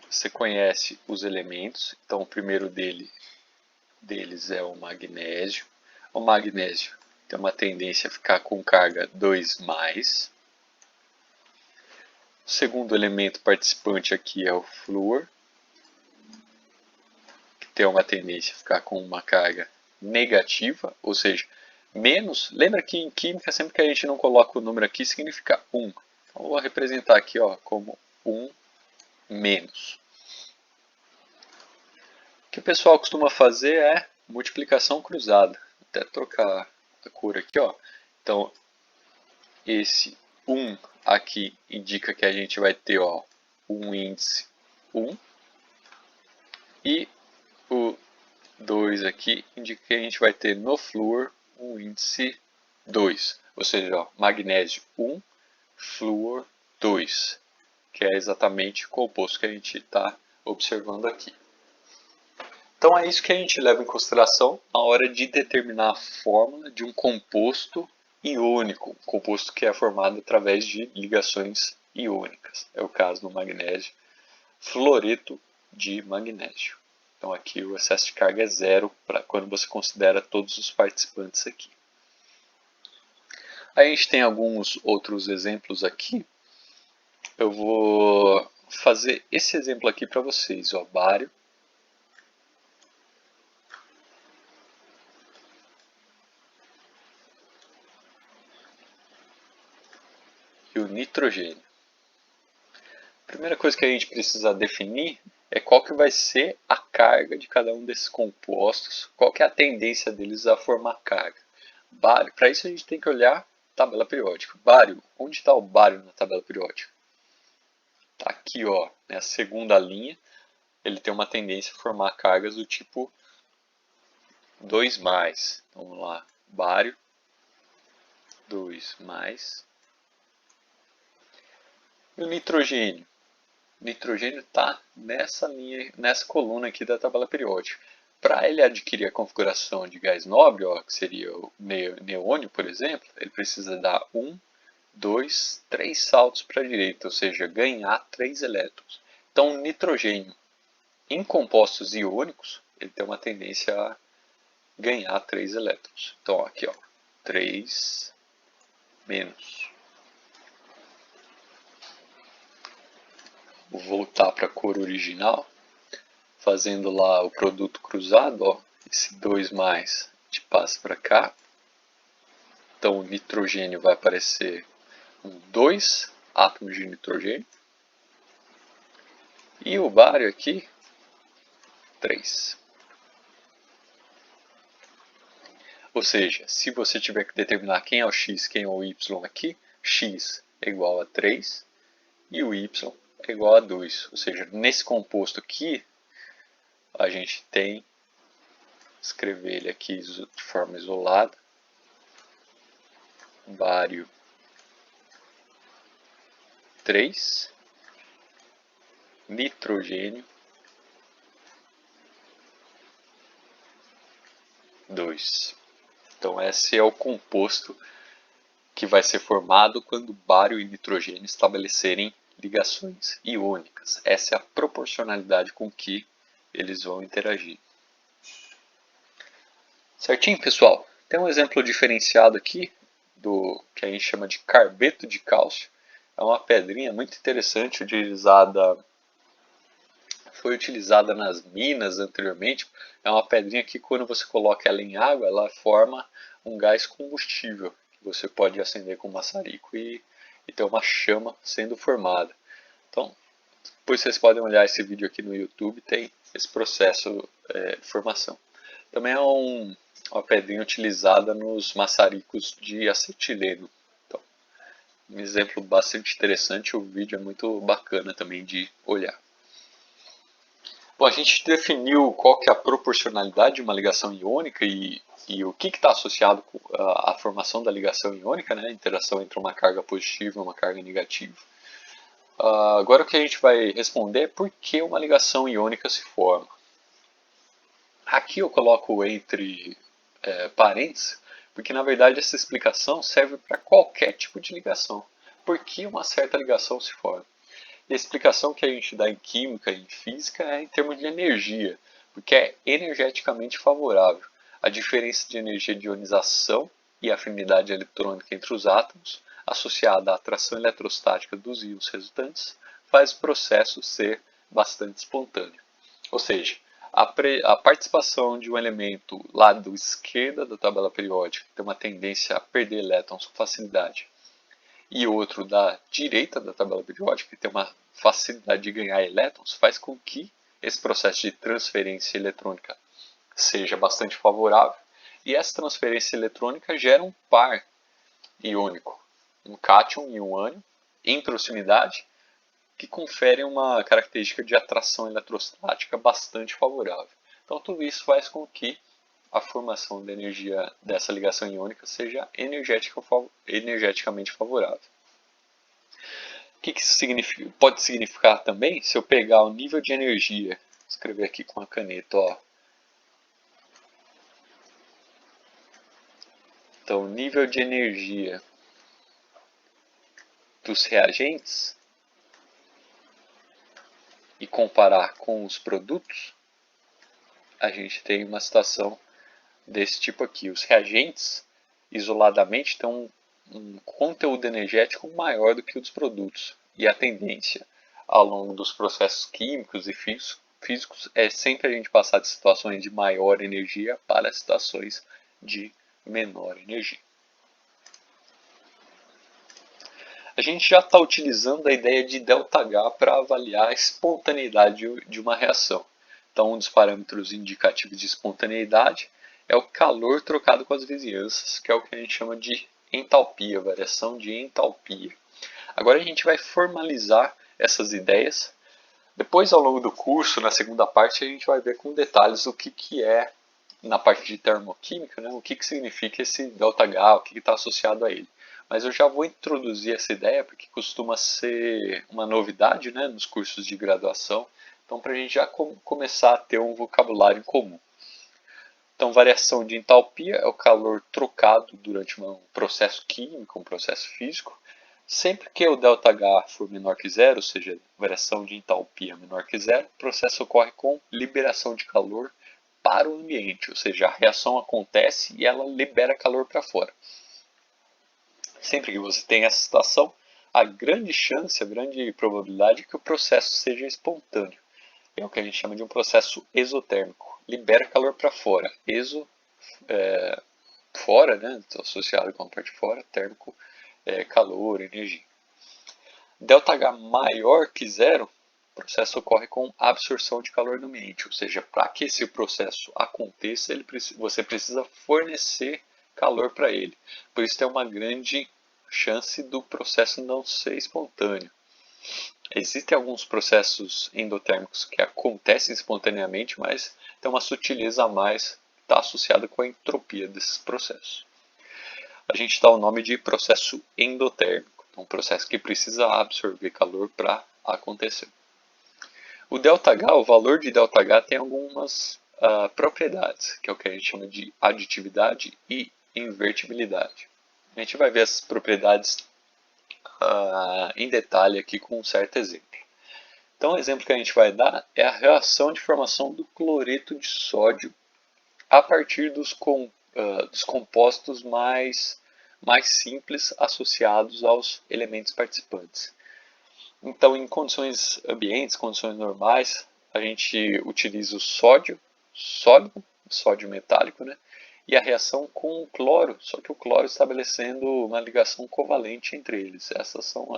você conhece os elementos. Então, o primeiro deles é o magnésio. O magnésio tem uma tendência a ficar com carga 2+. O segundo elemento participante aqui é o flúor, que tem uma tendência a ficar com uma carga negativa, ou seja, menos. Lembra que em química, sempre que a gente não coloca o número aqui, significa 1. Então, eu vou representar aqui como 1 menos. O que o pessoal costuma fazer é multiplicação cruzada. Vou até trocar a cor aqui. Então, esse 1 aqui indica que a gente vai ter um índice 1. E o 2 aqui indica que a gente vai ter no flúor um índice 2. Ou seja, magnésio 1, flúor 2. Que é exatamente o composto que a gente está observando aqui. Então é isso que a gente leva em consideração na hora de determinar a fórmula de um composto iônico, um composto que é formado através de ligações iônicas. É o caso do magnésio, fluoreto de magnésio. Então aqui o excesso de carga é zero para quando você considera todos os participantes aqui. Aí a gente tem alguns outros exemplos aqui. Eu vou fazer esse exemplo aqui para vocês, bário. E o nitrogênio. A primeira coisa que a gente precisa definir é qual que vai ser a carga de cada um desses compostos, qual que é a tendência deles a formar carga. Bário, para isso a gente tem que olhar a tabela periódica. Bário, onde está o bário na tabela periódica? Está aqui, na segunda linha, ele tem uma tendência a formar cargas do tipo 2+. Então, vamos lá, bário, 2+. E o nitrogênio? O nitrogênio está nessa linha, nessa coluna aqui da tabela periódica. Para ele adquirir a configuração de gás nobre, que seria o neônio, por exemplo, ele precisa dar 1, 2, 3 saltos para a direita, ou seja, ganhar 3 elétrons. Então, o nitrogênio, em compostos iônicos, ele tem uma tendência a ganhar 3 elétrons. Então, aqui, 3 menos. Vou voltar para a cor original, fazendo lá o produto cruzado, esse 2+, a gente passa para cá. Então o nitrogênio vai aparecer com 2 átomos de nitrogênio. E o bário aqui, 3. Ou seja, se você tiver que determinar quem é o X, quem é o Y aqui, X é igual a 3 e o Y é igual a 2. Ou seja, nesse composto aqui, a gente tem, escrever ele aqui de forma isolada, bário 3, nitrogênio 2. Então esse é o composto que vai ser formado quando bário e nitrogênio estabelecerem ligações iônicas. Essa é a proporcionalidade com que eles vão interagir. Certinho, pessoal? Tem um exemplo diferenciado aqui do que a gente chama de carbeto de cálcio. É uma pedrinha muito interessante, foi utilizada nas minas anteriormente. É uma pedrinha que quando você coloca ela em água, ela forma um gás combustível, que você pode acender com maçarico e ter uma chama sendo formada. Então, depois vocês podem olhar esse vídeo aqui no YouTube, tem esse processo de formação. Também é uma pedrinha utilizada nos maçaricos de acetileno. Então, um exemplo bastante interessante, o vídeo é muito bacana também de olhar. Bom, a gente definiu qual que é a proporcionalidade de uma ligação iônica e o que está associado à formação da ligação iônica, né? A interação entre uma carga positiva e uma carga negativa. Agora o que a gente vai responder é por que uma ligação iônica se forma. Aqui eu coloco entre parênteses, porque na verdade essa explicação serve para qualquer tipo de ligação. Por que uma certa ligação se forma? E a explicação que a gente dá em química e em física é em termos de energia, porque é energeticamente favorável. A diferença de energia de ionização e afinidade eletrônica entre os átomos, associada à atração eletrostática dos íons resultantes, faz o processo ser bastante espontâneo. Ou seja, a participação de um elemento lado esquerda da tabela periódica, que tem uma tendência a perder elétrons com facilidade, e outro da direita da tabela periódica, que tem uma facilidade de ganhar elétrons, faz com que esse processo de transferência eletrônica seja bastante favorável. E essa transferência eletrônica gera um par iônico, um cátion e um ânion, em proximidade, que conferem uma característica de atração eletrostática bastante favorável. Então tudo isso faz com que a formação da energia dessa ligação iônica seja energeticamente favorável. O que isso pode significar também? Se eu pegar o nível de energia, vou escrever aqui com a caneta, ó. Então, o nível de energia dos reagentes e comparar com os produtos, a gente tem uma situação desse tipo aqui. Os reagentes, isoladamente, têm um conteúdo energético maior do que o dos produtos. E a tendência, ao longo dos processos químicos e físicos, é sempre a gente passar de situações de maior energia para situações de menor energia. A gente já está utilizando a ideia de ΔH para avaliar a espontaneidade de uma reação. Então, um dos parâmetros indicativos de espontaneidade é o calor trocado com as vizinhanças, que é o que a gente chama de entalpia, variação de entalpia. Agora a gente vai formalizar essas ideias. Depois, ao longo do curso, na segunda parte, a gente vai ver com detalhes o que é, na parte de termoquímica, né, o que significa esse ΔH, o que está associado a ele. Mas eu já vou introduzir essa ideia, porque costuma ser uma novidade, né, nos cursos de graduação. Então, para a gente já começar a ter um vocabulário em comum. Então, variação de entalpia é o calor trocado durante um processo químico, um processo físico. Sempre que o ΔH for menor que zero, ou seja, variação de entalpia menor que zero, o processo ocorre com liberação de calor para o ambiente, ou seja, a reação acontece e ela libera calor para fora. Sempre que você tem essa situação, a grande chance, a grande probabilidade é que o processo seja espontâneo. É o que a gente chama de um processo exotérmico. Libera calor para fora. Fora, né? Associado com a parte de fora, térmico, calor, energia. ΔH maior que zero, o processo ocorre com absorção de calor no ambiente. Ou seja, para que esse processo aconteça, você precisa fornecer calor para ele. Por isso tem uma grande chance do processo não ser espontâneo. Existem alguns processos endotérmicos que acontecem espontaneamente, mas tem uma sutileza a mais que está associada com a entropia desses processos. A gente dá o nome de processo endotérmico, um processo que precisa absorver calor para acontecer. O ΔH, o valor de ΔH tem algumas propriedades, que é o que a gente chama de aditividade e invertibilidade. A gente vai ver essas propriedades em detalhe aqui com um certo exemplo. Então, o exemplo que a gente vai dar é a reação de formação do cloreto de sódio a partir dos compostos mais simples associados aos elementos participantes. Então, em condições ambientes, condições normais, a gente utiliza o sódio sólido, sódio metálico, né? E a reação com o cloro, só que o cloro estabelecendo uma ligação covalente entre eles. Essas são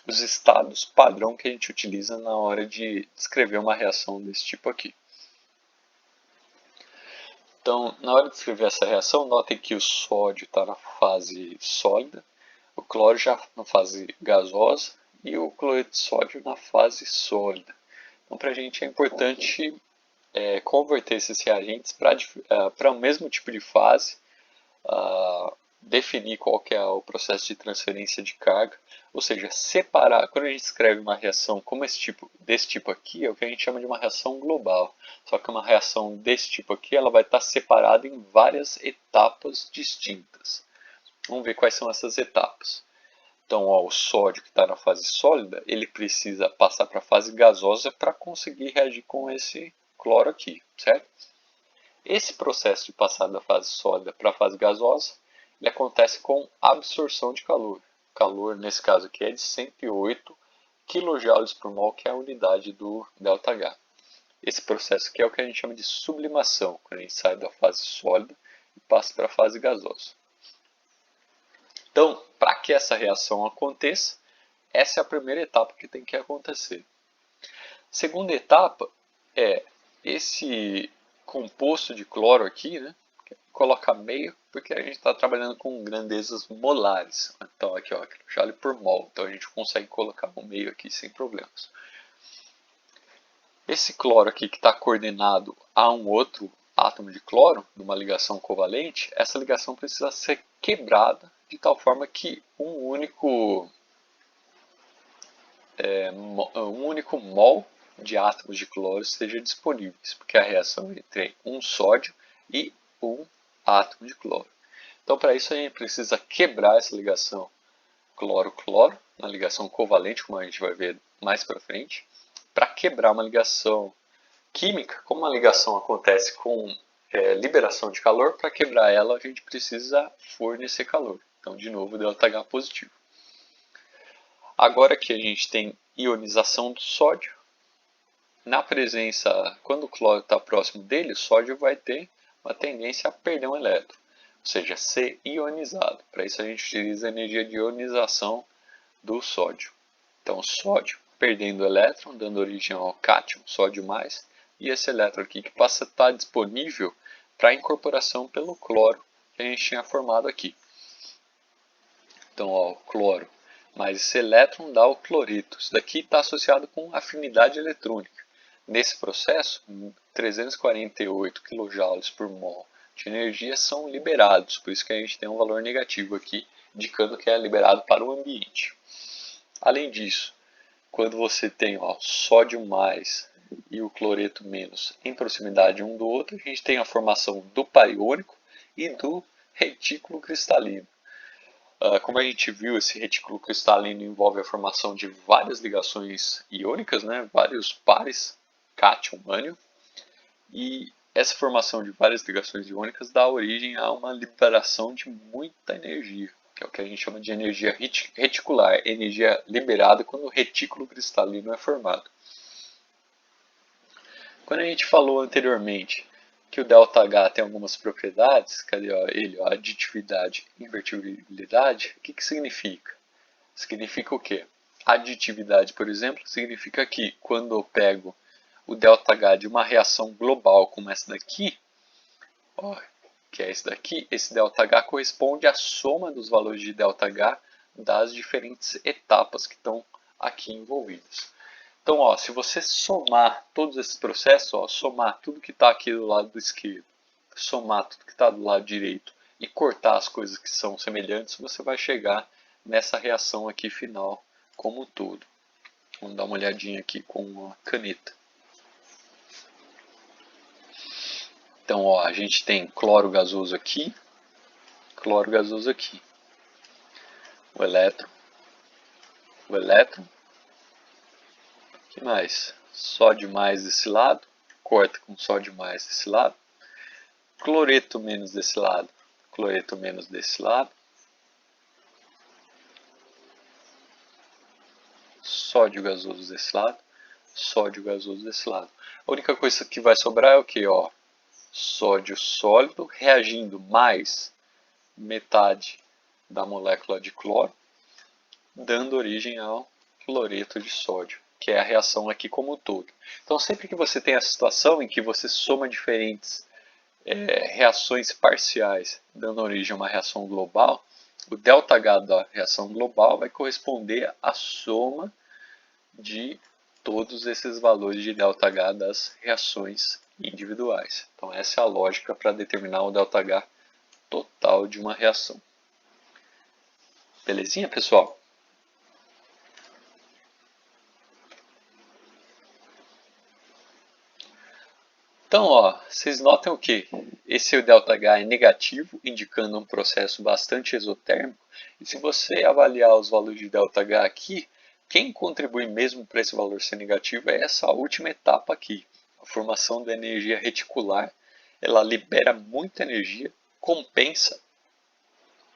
os estados padrão que a gente utiliza na hora de descrever uma reação desse tipo aqui. Então, na hora de escrever essa reação, notem que o sódio está na fase sólida, o cloro já na fase gasosa e o cloreto de sódio na fase sólida. Então, para a gente é importante converter esses reagentes para o mesmo tipo de fase, definir qual que é o processo de transferência de carga, ou seja, separar. Quando a gente escreve uma reação como desse tipo aqui, é o que a gente chama de uma reação global. Só que uma reação desse tipo aqui, ela vai estar separada em várias etapas distintas. Vamos ver quais são essas etapas. Então, o sódio que está na fase sólida, ele precisa passar para a fase gasosa para conseguir reagir com esse cloro aqui, certo? Esse processo de passar da fase sólida para a fase gasosa, ele acontece com absorção de calor. O calor, nesse caso aqui, é de 108 kJ por mol, que é a unidade do ΔH. Esse processo aqui é o que a gente chama de sublimação, quando a gente sai da fase sólida e passa para a fase gasosa. Então, para que essa reação aconteça, essa é a primeira etapa que tem que acontecer. Segunda etapa é esse composto de cloro aqui, né? Colocar meio, porque a gente está trabalhando com grandezas molares. Então aqui, ó, joule por mol. Então a gente consegue colocar um meio aqui sem problemas. Esse cloro aqui que está coordenado a um outro átomo de cloro, numa ligação covalente, essa ligação precisa ser quebrada de tal forma que um único mol de átomos de cloro esteja disponíveis, porque a reação entre um sódio e um átomo de cloro. Então, para isso, a gente precisa quebrar essa ligação cloro-cloro, na ligação covalente, como a gente vai ver mais para frente. Para quebrar uma ligação química, como a ligação acontece com liberação de calor, para quebrar ela a gente precisa fornecer calor. Então, de novo, ΔH positivo. Agora que a gente tem ionização do sódio, na presença, quando o cloro está próximo dele, o sódio vai ter uma tendência a perder um elétron, ou seja, ser ionizado. Para isso a gente utiliza a energia de ionização do sódio. Então, o sódio perdendo o elétron, dando origem ao cátion, sódio mais, e esse elétron aqui que passa a estar disponível para incorporação pelo cloro que a gente tinha formado aqui. Então, ó, o cloro mais esse elétron dá o cloreto. Isso daqui está associado com afinidade eletrônica. Nesse processo, 348 kJ por mol de energia são liberados, por isso que a gente tem um valor negativo aqui, indicando que é liberado para o ambiente. Além disso, quando você tem sódio mais e o cloreto menos em proximidade um do outro, a gente tem a formação do par iônico e do retículo cristalino. Como a gente viu, esse retículo cristalino envolve a formação de várias ligações iônicas, né? Vários pares, cátion, ânion, e essa formação de várias ligações iônicas dá origem a uma liberação de muita energia, que é o que a gente chama de energia reticular, energia liberada quando o retículo cristalino é formado. Quando a gente falou anteriormente que o ΔH tem algumas propriedades, cadê ele? Aditividade e invertibilidade, o que significa? Significa o quê? Aditividade, por exemplo, significa que quando eu pego o ΔH de uma reação global como essa daqui, que é esse daqui, esse ΔH corresponde à soma dos valores de ΔH das diferentes etapas que estão aqui envolvidas. Então, se você somar todos esses processos, somar tudo que está aqui do lado esquerdo, somar tudo que está do lado direito e cortar as coisas que são semelhantes, você vai chegar nessa reação aqui final como um todo. Vamos dar uma olhadinha aqui com uma caneta. Então, a gente tem cloro gasoso aqui, cloro gasoso aqui. O elétron. O que mais? Sódio mais desse lado, corta com sódio mais desse lado. Cloreto menos desse lado, cloreto menos desse lado. Sódio gasoso desse lado, sódio gasoso desse lado. A única coisa que vai sobrar é o que? Sódio sólido reagindo mais metade da molécula de cloro, dando origem ao cloreto de sódio, que é a reação aqui como um todo. Então, sempre que você tem a situação em que você soma diferentes reações parciais dando origem a uma reação global, o ΔH da reação global vai corresponder à soma de todos esses valores de ΔH das reações individuais. Então essa é a lógica para determinar o ΔH total de uma reação. Belezinha, pessoal? Então, vocês notam que esse ΔH é negativo, indicando um processo bastante exotérmico. E se você avaliar os valores de ΔH aqui, quem contribui mesmo para esse valor ser negativo é essa última etapa aqui, a formação da energia reticular. Ela libera muita energia, compensa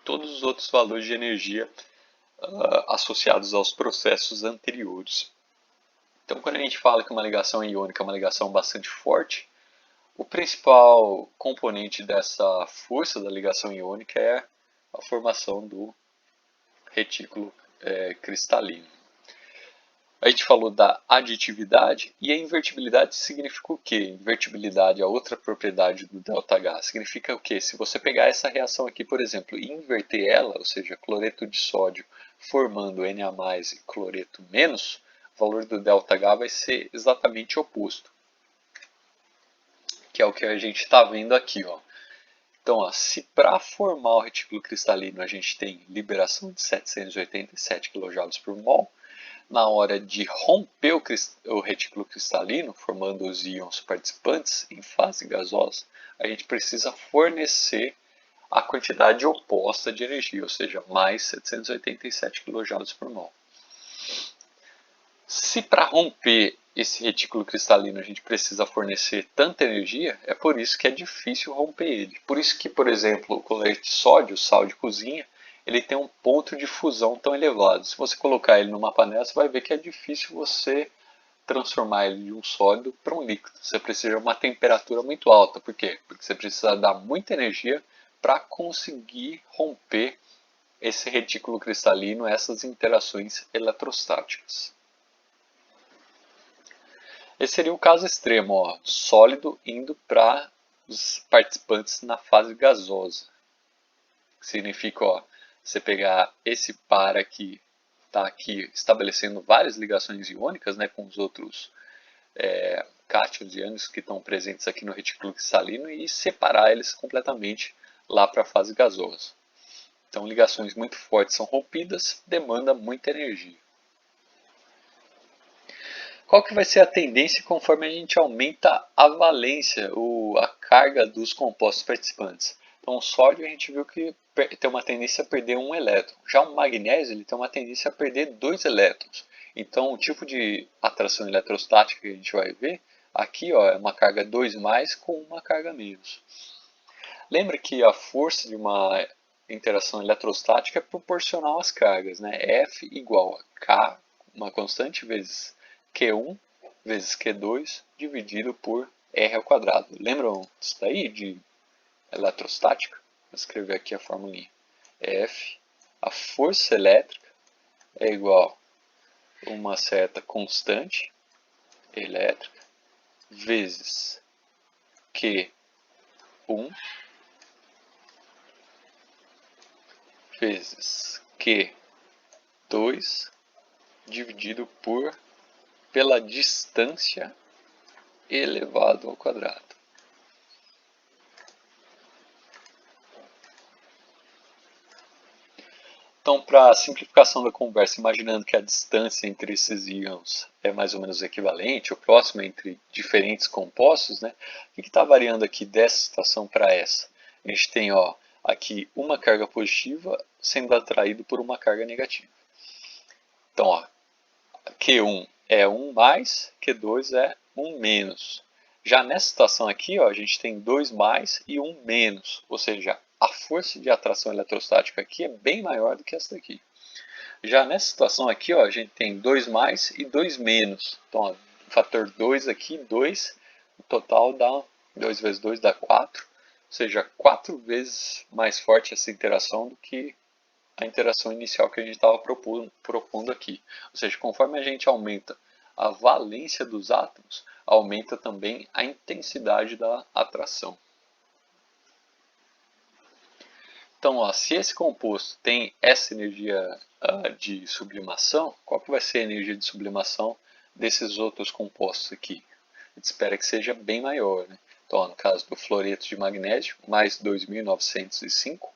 todos os outros valores de energia associados aos processos anteriores. Então, quando a gente fala que uma ligação iônica é uma ligação bastante forte, o principal componente dessa força da ligação iônica é a formação do retículo cristalino. A gente falou da aditividade e a invertibilidade significa o quê? Invertibilidade é outra propriedade do ΔH. Significa o quê? Se você pegar essa reação aqui, por exemplo, e inverter ela, ou seja, cloreto de sódio formando Na+, e cloreto menos, o valor do ΔH vai ser exatamente oposto, que é o que a gente está vendo aqui. Então, se para formar o retículo cristalino a gente tem liberação de 787 kJ por mol, na hora de romper o retículo cristalino, formando os íons participantes em fase gasosa, a gente precisa fornecer a quantidade oposta de energia, ou seja, mais 787 kJ por mol. Se para romper esse retículo cristalino a gente precisa fornecer tanta energia, é por isso que é difícil romper ele. Por isso que, por exemplo, o cloreto de sódio, sal de cozinha, ele tem um ponto de fusão tão elevado. Se você colocar ele numa panela, você vai ver que é difícil você transformar ele de um sólido para um líquido. Você precisa de uma temperatura muito alta. Por quê? Porque você precisa dar muita energia para conseguir romper esse retículo cristalino, essas interações eletrostáticas. Esse seria o caso extremo, sólido indo para os participantes na fase gasosa. Significa, você pegar esse par aqui, está aqui estabelecendo várias ligações iônicas, né, com os outros cátions e ânions que estão presentes aqui no retículo cristalino e separar eles completamente lá para a fase gasosa. Então, ligações muito fortes são rompidas, demanda muita energia. Qual que vai ser a tendência conforme a gente aumenta a valência, a carga dos compostos participantes? Então, o sódio a gente viu que tem uma tendência a perder um elétron. Já o magnésio ele tem uma tendência a perder 2 elétrons. Então, o tipo de atração eletrostática que a gente vai ver aqui é uma carga 2+ com uma carga menos. Lembra que a força de uma interação eletrostática é proporcional às cargas, né? F igual a K, uma constante, vezes Q1 vezes Q2 dividido por R ao quadrado. Lembram disso daí de eletrostática? Vou escrever aqui a formulinha. F, a força elétrica é igual a uma certa constante elétrica vezes Q1 vezes Q2 dividido pela distância elevado ao quadrado. Então, para a simplificação da conversa, imaginando que a distância entre esses íons é mais ou menos equivalente, ou próxima entre diferentes compostos, né? O que está variando aqui dessa situação para essa? A gente tem aqui uma carga positiva sendo atraído por uma carga negativa. Então, Q1 é 1+, Q2 é 1-. Já nessa situação aqui, a gente tem 2+ e 1-, ou seja, a força de atração eletrostática aqui é bem maior do que essa daqui. Já nessa situação aqui, a gente tem 2+ e 2-. Então, o fator 2 aqui, 2, o total dá 2 vezes 2 dá 4, ou seja, 4 vezes mais forte essa interação do que a interação inicial que a gente estava propondo aqui. Ou seja, conforme a gente aumenta a valência dos átomos, aumenta também a intensidade da atração. Então, ó, se esse composto tem essa energia de sublimação, qual que vai ser a energia de sublimação desses outros compostos aqui? A gente espera que seja bem maior, né? Então, ó, no caso do fluoreto de magnésio, mais 2.905.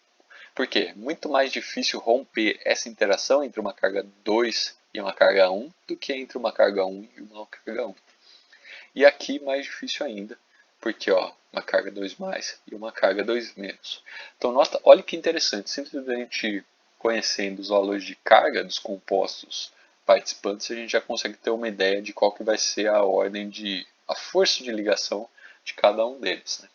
Por quê? Muito mais difícil romper essa interação entre uma carga 2 e uma carga 1 do que entre uma carga 1 e uma carga 1. E aqui mais difícil ainda, porque ó, uma carga 2 mais e uma carga 2 menos. Então nota, olha que interessante, simplesmente conhecendo os valores de carga dos compostos participantes, a gente já consegue ter uma ideia de qual que vai ser a ordem de a força de ligação de cada um deles, né?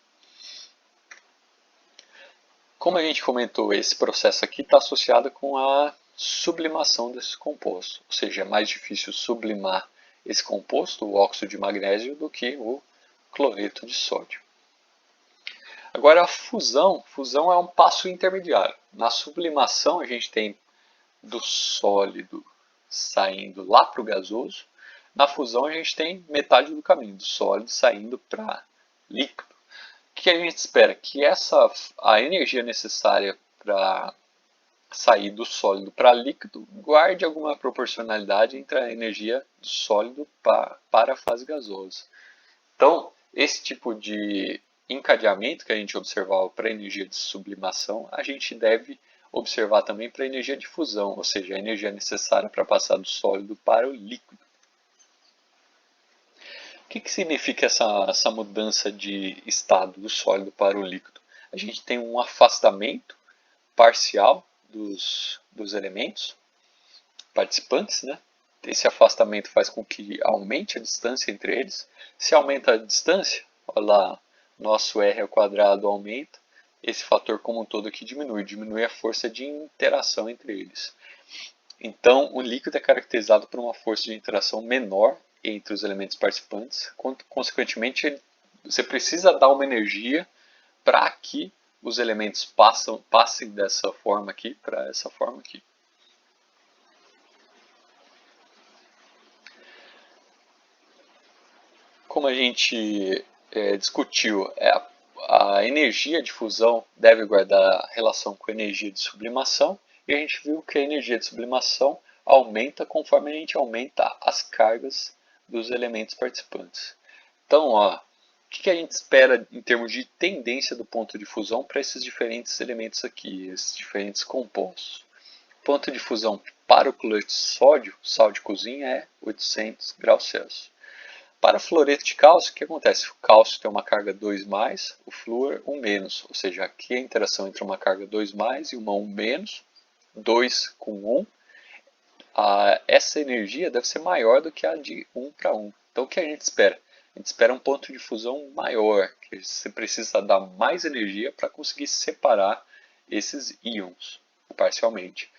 Como a gente comentou, esse processo aqui está associado com a sublimação desses compostos, ou seja, é mais difícil sublimar esse composto, o óxido de magnésio, do que o cloreto de sódio. Agora a fusão é um passo intermediário. Na sublimação a gente tem do sólido saindo lá para o gasoso. Na fusão a gente tem metade do caminho, do sólido saindo para líquido. O que a gente espera? Que a energia necessária para sair do sólido para líquido guarde alguma proporcionalidade entre a energia do sólido para a fase gasosa. Então, esse tipo de encadeamento que a gente observava para a energia de sublimação, a gente deve observar também para a energia de fusão, ou seja, a energia necessária para passar do sólido para o líquido. O que significa essa mudança de estado do sólido para o líquido? A gente tem um afastamento parcial dos elementos participantes, né? Esse afastamento faz com que aumente a distância entre eles. Se aumenta a distância, olha lá, nosso r ao quadrado aumenta, esse fator como um todo aqui diminui a força de interação entre eles. Então, o líquido é caracterizado por uma força de interação menor entre os elementos participantes. Consequentemente, você precisa dar uma energia para que os elementos passem dessa forma aqui para essa forma aqui. Como a gente discutiu, a energia de fusão deve guardar relação com a energia de sublimação, e a gente viu que a energia de sublimação aumenta conforme a gente aumenta as cargas dos elementos participantes. Então, ó, o que a gente espera em termos de tendência do ponto de fusão para esses diferentes elementos aqui, esses diferentes compostos? O ponto de fusão para o cloreto de sódio, sal de cozinha, é 800 graus Celsius. Para fluoreto de cálcio, o que acontece? O cálcio tem uma carga 2+, o flúor 1-, ou seja, aqui a interação entre uma carga 2+ e uma 1-, 2 com 1, essa energia deve ser maior do que a de 1 para 1. Então o que a gente espera? A gente espera um ponto de fusão maior, que você precisa dar mais energia para conseguir separar esses íons parcialmente.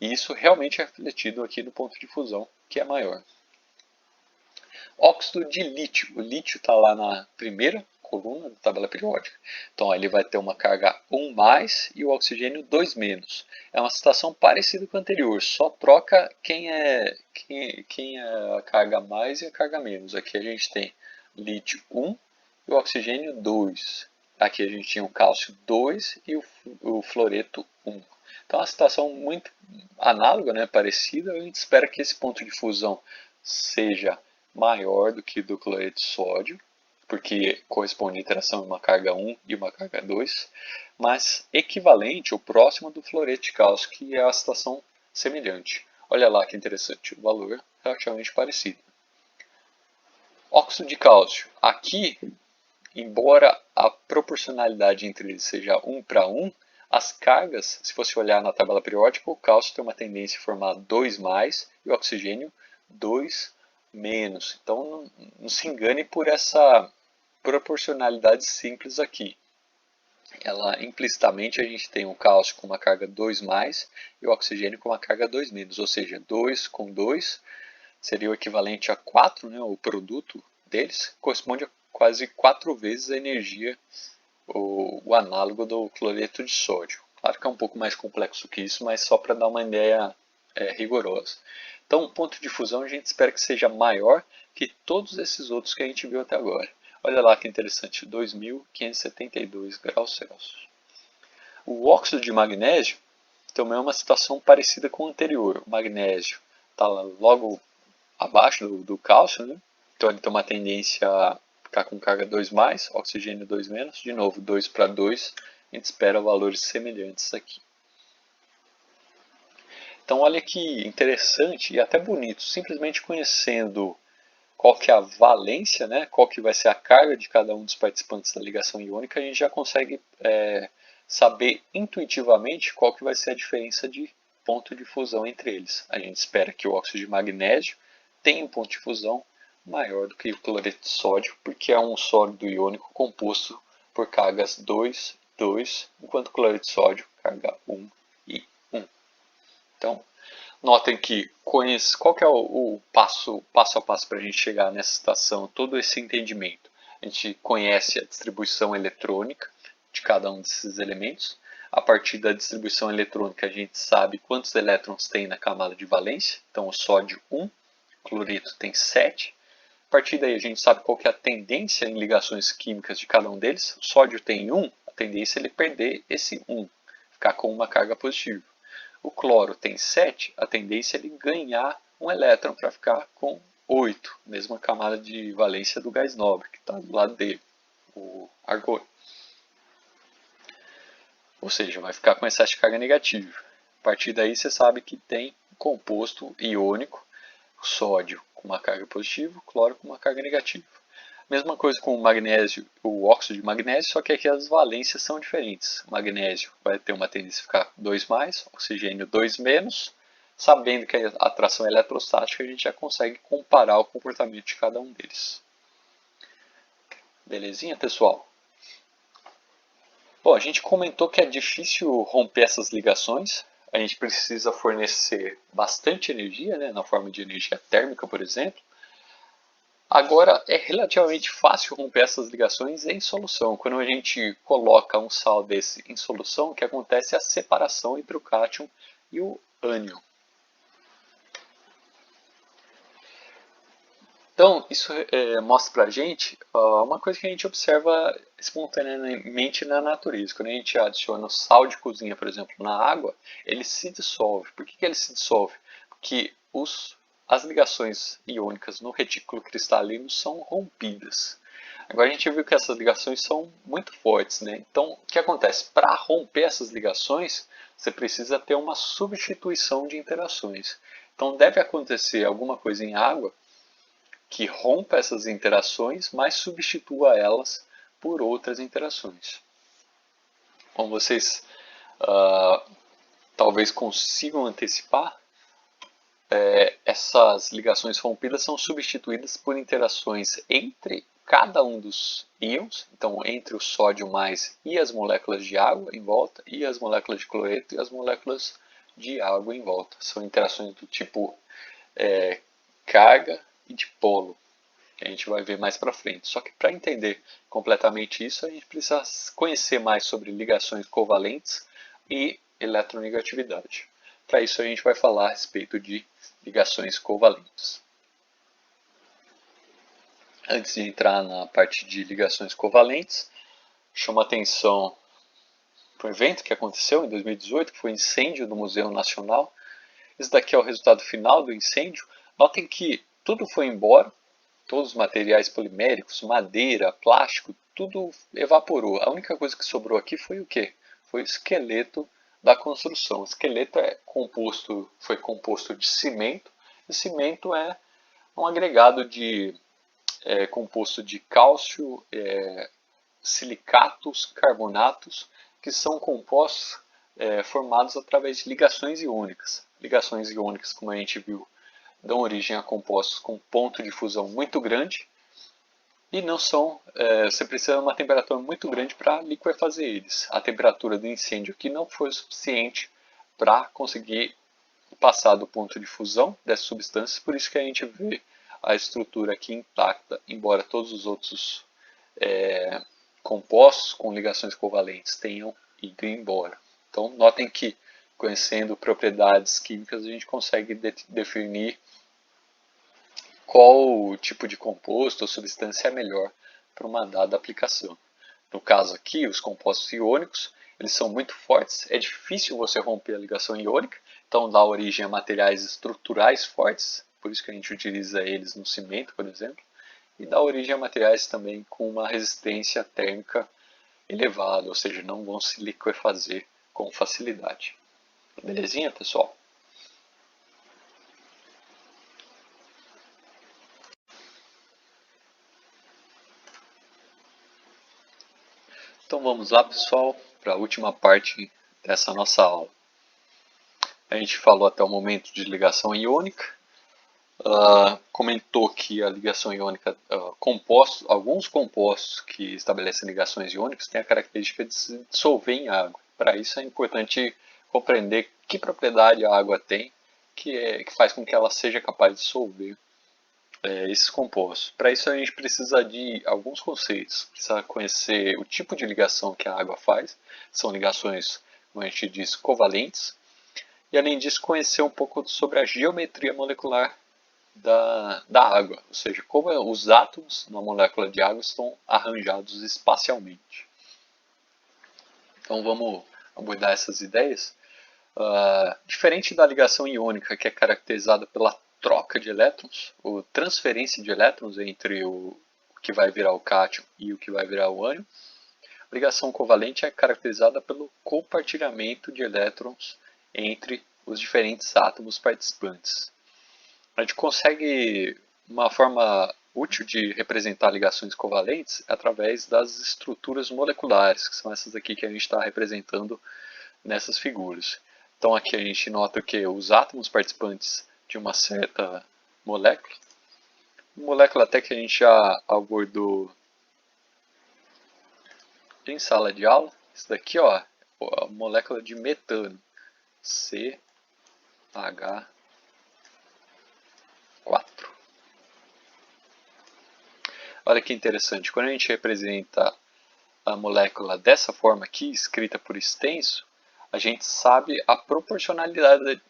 E isso realmente é refletido aqui no ponto de fusão, que é maior. Óxido de lítio. O lítio está lá na primeira coluna da tabela periódica. Então ele vai ter uma carga 1+ e o oxigênio 2-. É uma situação parecida com a anterior, só troca quem é a carga mais e a carga menos. Aqui a gente tem lítio 1 e o oxigênio 2. Aqui a gente tinha o cálcio 2 e o fluoreto 1. Então é uma situação muito análoga, né, parecida. A gente espera que esse ponto de fusão seja maior do que do cloreto de sódio, porque corresponde à interação de uma carga 1 e uma carga 2, mas equivalente ou próximo do fluoreto de cálcio, que é a situação semelhante. Olha lá que interessante, o valor é relativamente parecido. Óxido de cálcio. Aqui, embora a proporcionalidade entre eles seja 1 para 1, as cargas, se você olhar na tabela periódica, o cálcio tem uma tendência a formar 2+ e o oxigênio 2-. Então não se engane por essa proporcionalidade simples aqui. Ela implicitamente a gente tem o cálcio com uma carga 2+ e o oxigênio com uma carga 2-, ou seja, 2 com 2 seria o equivalente a 4, né, o produto deles corresponde a quase 4 vezes a energia, o análogo do cloreto de sódio. Claro que é um pouco mais complexo que isso, mas só para dar uma ideia rigorosa. Então, o ponto de fusão a gente espera que seja maior que todos esses outros que a gente viu até agora. Olha lá que interessante, 2.572 graus Celsius. O óxido de magnésio também é uma situação parecida com a anterior. O magnésio está logo abaixo do cálcio, né? Então ele tem uma tendência a ficar com carga 2+, oxigênio 2-. De novo, 2 para 2, a gente espera valores semelhantes aqui. Então olha que interessante e até bonito, simplesmente conhecendo qual que é a valência, né? Qual que vai ser a carga de cada um dos participantes da ligação iônica, a gente já consegue saber intuitivamente qual que vai ser a diferença de ponto de fusão entre eles. A gente espera que o óxido de magnésio tenha um ponto de fusão maior do que o cloreto de sódio, porque é um sólido iônico composto por cargas 2, 2, enquanto o cloreto de sódio carga 1 e 1. Então, notem que qual que é o passo a passo para a gente chegar nessa situação, todo esse entendimento. A gente conhece a distribuição eletrônica de cada um desses elementos. A partir da distribuição eletrônica, a gente sabe quantos elétrons tem na camada de valência. Então, o sódio 1, o cloreto tem 7. A partir daí, a gente sabe qual que é a tendência em ligações químicas de cada um deles. O sódio tem 1, a tendência é ele perder esse 1, ficar com uma carga positiva. O cloro tem 7, a tendência é ele ganhar um elétron para ficar com 8, mesma camada de valência do gás nobre, que está do lado dele, o argônio. Ou seja, vai ficar com excesso de carga negativa. A partir daí você sabe que tem um composto iônico, o sódio com uma carga positiva, o cloro com uma carga negativa. Mesma coisa com o magnésio, o óxido de magnésio, só que aqui as valências são diferentes. O magnésio vai ter uma tendência a ficar 2+, oxigênio 2-. Sabendo que a atração é eletrostática, a gente já consegue comparar o comportamento de cada um deles. Belezinha, pessoal? Bom, a gente comentou que é difícil romper essas ligações. A gente precisa fornecer bastante energia, né, na forma de energia térmica, por exemplo. Agora, é relativamente fácil romper essas ligações em solução. Quando a gente coloca um sal desse em solução, o que acontece é a separação entre o cátion e o ânion. Então, isso mostra pra gente uma coisa que a gente observa espontaneamente na natureza. Quando a gente adiciona o sal de cozinha, por exemplo, na água, ele se dissolve. Por que ele se dissolve? Porque as ligações iônicas no retículo cristalino são rompidas. Agora a gente viu que essas ligações são muito fortes, né? Então, o que acontece? Para romper essas ligações, você precisa ter uma substituição de interações. Então, deve acontecer alguma coisa em água que rompa essas interações, mas substitua elas por outras interações. Como vocês talvez consigam antecipar, essas ligações rompidas são substituídas por interações entre cada um dos íons, então entre o sódio mais e as moléculas de água em volta, e as moléculas de cloreto e as moléculas de água em volta. São interações do tipo carga e dipolo, que a gente vai ver mais para frente. Só que para entender completamente isso, a gente precisa conhecer mais sobre ligações covalentes e eletronegatividade. Para isso a gente vai falar a respeito de ligações covalentes. Antes de entrar na parte de ligações covalentes, chamo a atenção para um evento que aconteceu em 2018, que foi o incêndio do Museu Nacional. Esse daqui é o resultado final do incêndio. Notem que tudo foi embora, todos os materiais poliméricos, madeira, plástico, tudo evaporou. A única coisa que sobrou aqui foi o quê? Foi o esqueleto da construção. O esqueleto foi composto de cimento, e cimento é um agregado composto de cálcio, silicatos, carbonatos, que são compostos formados através de ligações iônicas. Ligações iônicas, como a gente viu, dão origem a compostos com ponto de fusão muito grande e não são, você precisa de uma temperatura muito grande para liquefazer eles. A temperatura do incêndio aqui não foi suficiente para conseguir passar do ponto de fusão dessas substâncias, por isso que a gente vê a estrutura aqui intacta, embora todos os outros compostos com ligações covalentes tenham ido embora. Então, notem que, conhecendo propriedades químicas, a gente consegue definir qual tipo de composto ou substância é melhor para uma dada aplicação. No caso aqui, os compostos iônicos, eles são muito fortes, é difícil você romper a ligação iônica, então dá origem a materiais estruturais fortes, por isso que a gente utiliza eles no cimento, por exemplo, e dá origem a materiais também com uma resistência térmica elevada, ou seja, não vão se liquefazer com facilidade. Belezinha, pessoal? Então vamos lá, pessoal, para a última parte dessa nossa aula. A gente falou até o momento de ligação iônica, comentou que a ligação iônica, alguns compostos que estabelecem ligações iônicas têm a característica de se dissolver em água. Para isso é importante compreender que propriedade a água tem que faz com que ela seja capaz de dissolver esses compostos. Para isso a gente precisa de alguns conceitos. Precisa conhecer o tipo de ligação que a água faz. São ligações, como a gente diz, covalentes. E além disso, conhecer um pouco sobre a geometria molecular da água, ou seja, como os átomos na molécula de água estão arranjados espacialmente. Então vamos abordar essas ideias. Diferente da ligação iônica, que é caracterizada pela troca de elétrons, ou transferência de elétrons entre o que vai virar o cátion e o que vai virar o ânion, a ligação covalente é caracterizada pelo compartilhamento de elétrons entre os diferentes átomos participantes. A gente consegue uma forma útil de representar ligações covalentes através das estruturas moleculares, que são essas aqui que a gente está representando nessas figuras. Então aqui a gente nota que os átomos participantes de uma certa molécula até que a gente já abordou em sala de aula, isso daqui ó, é a molécula de metano, CH4. Olha que interessante, quando a gente representa a molécula dessa forma aqui, escrita por extenso, a gente sabe a proporcionalidade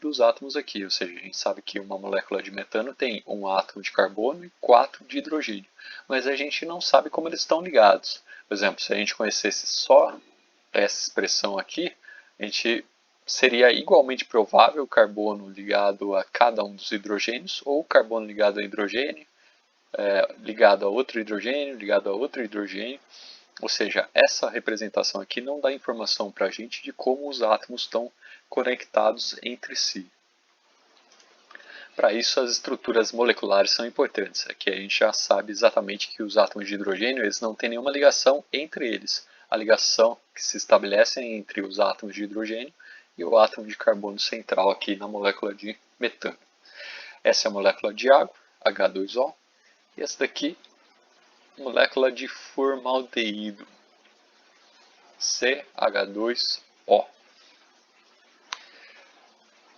dos átomos aqui, ou seja, a gente sabe que uma molécula de metano tem um átomo de carbono e 4 de hidrogênio, mas a gente não sabe como eles estão ligados. Por exemplo, se a gente conhecesse só essa expressão aqui, a gente seria igualmente provável o carbono ligado a cada um dos hidrogênios, ou o carbono ligado a hidrogênio, ligado a outro hidrogênio, ligado a outro hidrogênio. Ou seja, essa representação aqui não dá informação para a gente de como os átomos estão conectados entre si. Para isso, as estruturas moleculares são importantes. Aqui a gente já sabe exatamente que os átomos de hidrogênio eles não têm nenhuma ligação entre eles. A ligação que se estabelece é entre os átomos de hidrogênio e o átomo de carbono central aqui na molécula de metano. Essa é a molécula de água, H2O, e essa daqui molécula de formaldeído, CH2O.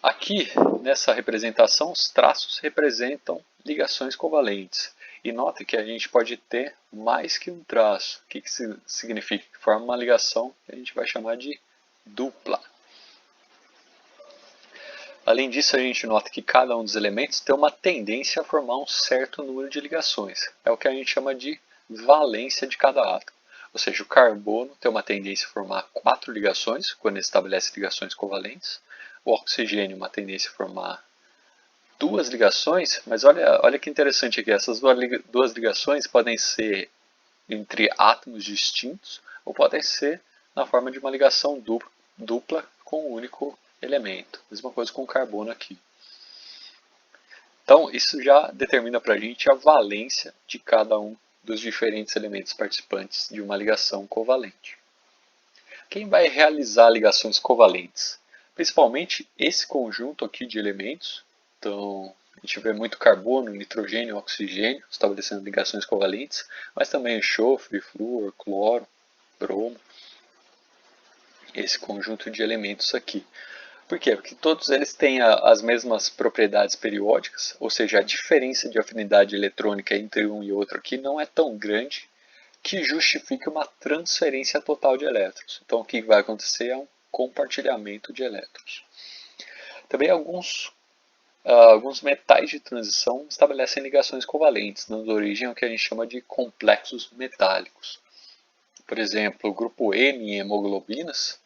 Aqui, nessa representação, os traços representam ligações covalentes. E nota que a gente pode ter mais que um traço. O que isso significa? Forma uma ligação que a gente vai chamar de dupla. Além disso, a gente nota que cada um dos elementos tem uma tendência a formar um certo número de ligações. É o que a gente chama de valência de cada átomo. Ou seja, o carbono tem uma tendência a formar 4 ligações, quando ele estabelece ligações covalentes. O oxigênio uma tendência a formar 2 ligações, mas olha que interessante aqui, essas 2 ligações podem ser entre átomos distintos ou podem ser na forma de uma ligação dupla com um único elemento. Mesma coisa com o carbono aqui. Então, isso já determina para a gente a valência de cada um dos diferentes elementos participantes de uma ligação covalente. Quem vai realizar ligações covalentes? Principalmente esse conjunto aqui de elementos. Então, a gente vê muito carbono, nitrogênio, oxigênio estabelecendo ligações covalentes, mas também enxofre, flúor, cloro, bromo. Esse conjunto de elementos aqui. Por quê? Porque todos eles têm as mesmas propriedades periódicas, ou seja, a diferença de afinidade eletrônica entre um e outro aqui não é tão grande que justifique uma transferência total de elétrons. Então o que vai acontecer é um compartilhamento de elétrons. Também alguns metais de transição estabelecem ligações covalentes, dando origem ao que a gente chama de complexos metálicos. por exemplo, o grupo N em hemoglobinas,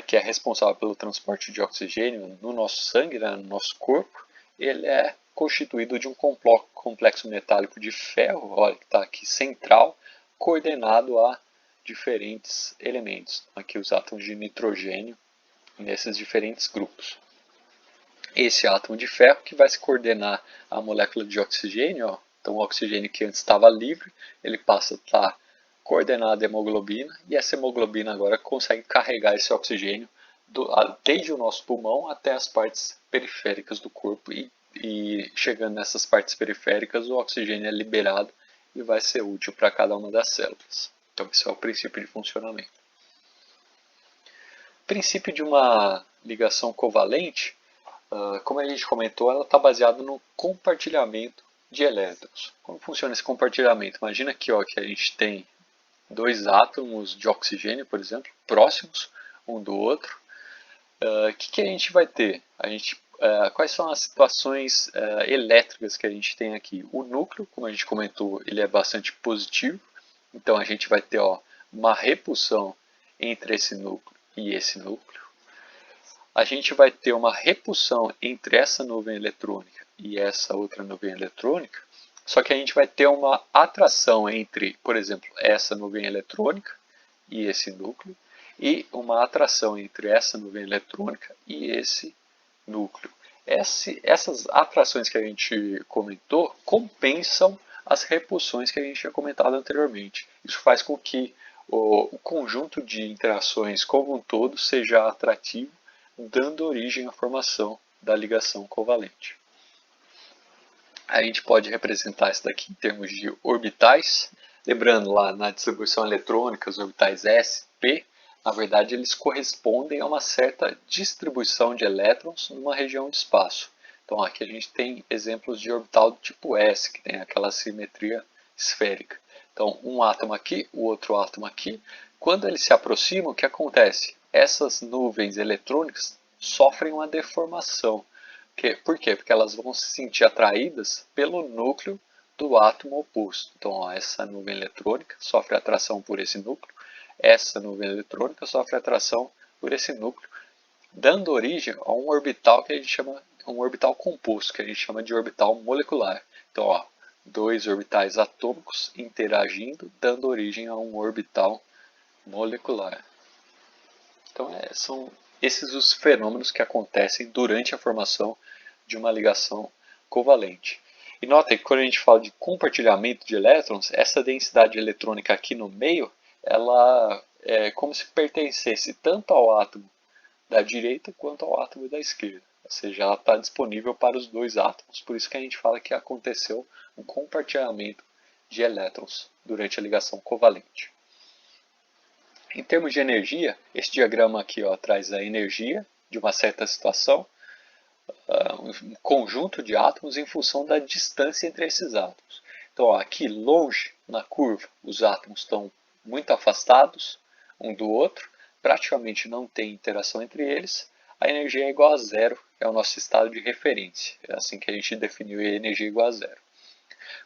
que é responsável pelo transporte de oxigênio no nosso sangue, né, no nosso corpo, ele é constituído de um complexo metálico de ferro, olha, que está aqui central, coordenado a diferentes elementos. Aqui os átomos de nitrogênio nesses diferentes grupos. Esse átomo de ferro que vai se coordenar à molécula de oxigênio, ó. Então o oxigênio que antes estava livre, ele passa a estar coordenado à hemoglobina, e essa hemoglobina agora consegue carregar esse oxigênio desde o nosso pulmão até as partes periféricas do corpo, e chegando nessas partes periféricas o oxigênio é liberado e vai ser útil para cada uma das células. Então esse é o princípio de funcionamento. O princípio de uma ligação covalente, como a gente comentou, ela está baseada no compartilhamento de elétrons. Como funciona esse compartilhamento? Imagina aqui ó, que a gente tem dois átomos de oxigênio, por exemplo, próximos um do outro. O que a gente vai ter? Quais são as situações elétricas que a gente tem aqui? O núcleo, como a gente comentou, ele é bastante positivo. Então a gente vai ter ó, uma repulsão entre esse núcleo e esse núcleo. A gente vai ter uma repulsão entre essa nuvem eletrônica e essa outra nuvem eletrônica, só que a gente vai ter uma atração entre, por exemplo, essa nuvem eletrônica e esse núcleo, e uma atração entre essa nuvem eletrônica e esse núcleo. Essas atrações que a gente comentou compensam as repulsões que a gente tinha comentado anteriormente. Isso faz com que o conjunto de interações como um todo seja atrativo, dando origem à formação da ligação covalente. A gente pode representar isso daqui em termos de orbitais. Lembrando lá na distribuição eletrônica, os orbitais s, p, na verdade eles correspondem a uma certa distribuição de elétrons numa região de espaço. Então aqui a gente tem exemplos de orbital do tipo S, que tem aquela simetria esférica. Então um átomo aqui, o outro átomo aqui. Quando eles se aproximam, o que acontece? Essas nuvens eletrônicas sofrem uma deformação. Por quê? Porque elas vão se sentir atraídas pelo núcleo do átomo oposto. Então, ó, essa nuvem eletrônica sofre atração por esse núcleo, essa nuvem eletrônica sofre atração por esse núcleo, dando origem a um orbital que a gente chama um orbital composto, que a gente chama de orbital molecular. Então, ó, dois orbitais atômicos interagindo, dando origem a um orbital molecular. Então, são esses os fenômenos que acontecem durante a formação de uma ligação covalente. E nota que quando a gente fala de compartilhamento de elétrons, essa densidade eletrônica aqui no meio, ela é como se pertencesse tanto ao átomo da direita quanto ao átomo da esquerda. Ou seja, ela está disponível para os dois átomos, por isso que a gente fala que aconteceu um compartilhamento de elétrons durante a ligação covalente. Em termos de energia, esse diagrama aqui ó, traz a energia de uma certa situação, um conjunto de átomos em função da distância entre esses átomos. Então ó, aqui longe na curva os átomos estão muito afastados um do outro, praticamente não tem interação entre eles, a energia é igual a zero, é o nosso estado de referência, é assim que a gente definiu a energia igual a zero.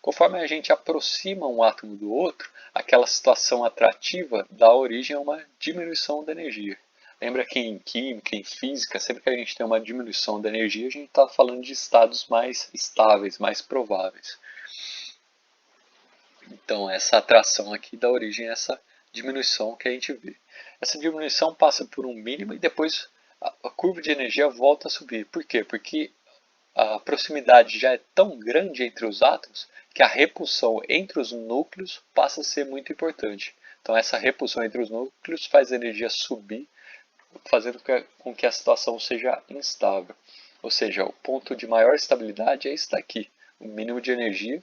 Conforme a gente aproxima um átomo do outro, aquela situação atrativa dá origem a uma diminuição da energia. Lembra que em química, em física, sempre que a gente tem uma diminuição da energia, a gente está falando de estados mais estáveis, mais prováveis. Então, essa atração aqui dá origem a essa diminuição que a gente vê. Essa diminuição passa por um mínimo e depois a curva de energia volta a subir. Por quê? Porque a proximidade já é tão grande entre os átomos que a repulsão entre os núcleos passa a ser muito importante. Então essa repulsão entre os núcleos faz a energia subir, fazendo com que a situação seja instável. Ou seja, o ponto de maior estabilidade é esse daqui, o mínimo de energia.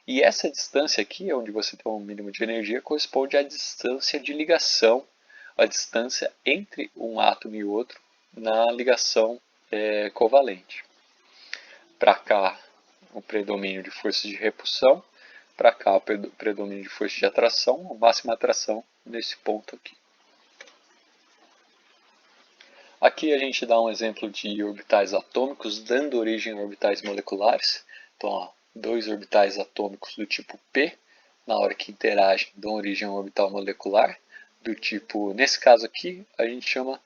E essa distância aqui, onde você tem um mínimo de energia, corresponde à distância de ligação, a distância entre um átomo e outro na ligação covalente. Para cá, o predomínio de forças de repulsão, para cá, o predomínio de força de atração, a máxima atração nesse ponto aqui. Aqui a gente dá um exemplo de orbitais atômicos dando origem a orbitais moleculares. Então, ó, dois orbitais atômicos do tipo P, na hora que interagem, dão origem a um orbital molecular. do tipo, nesse caso aqui, a gente chama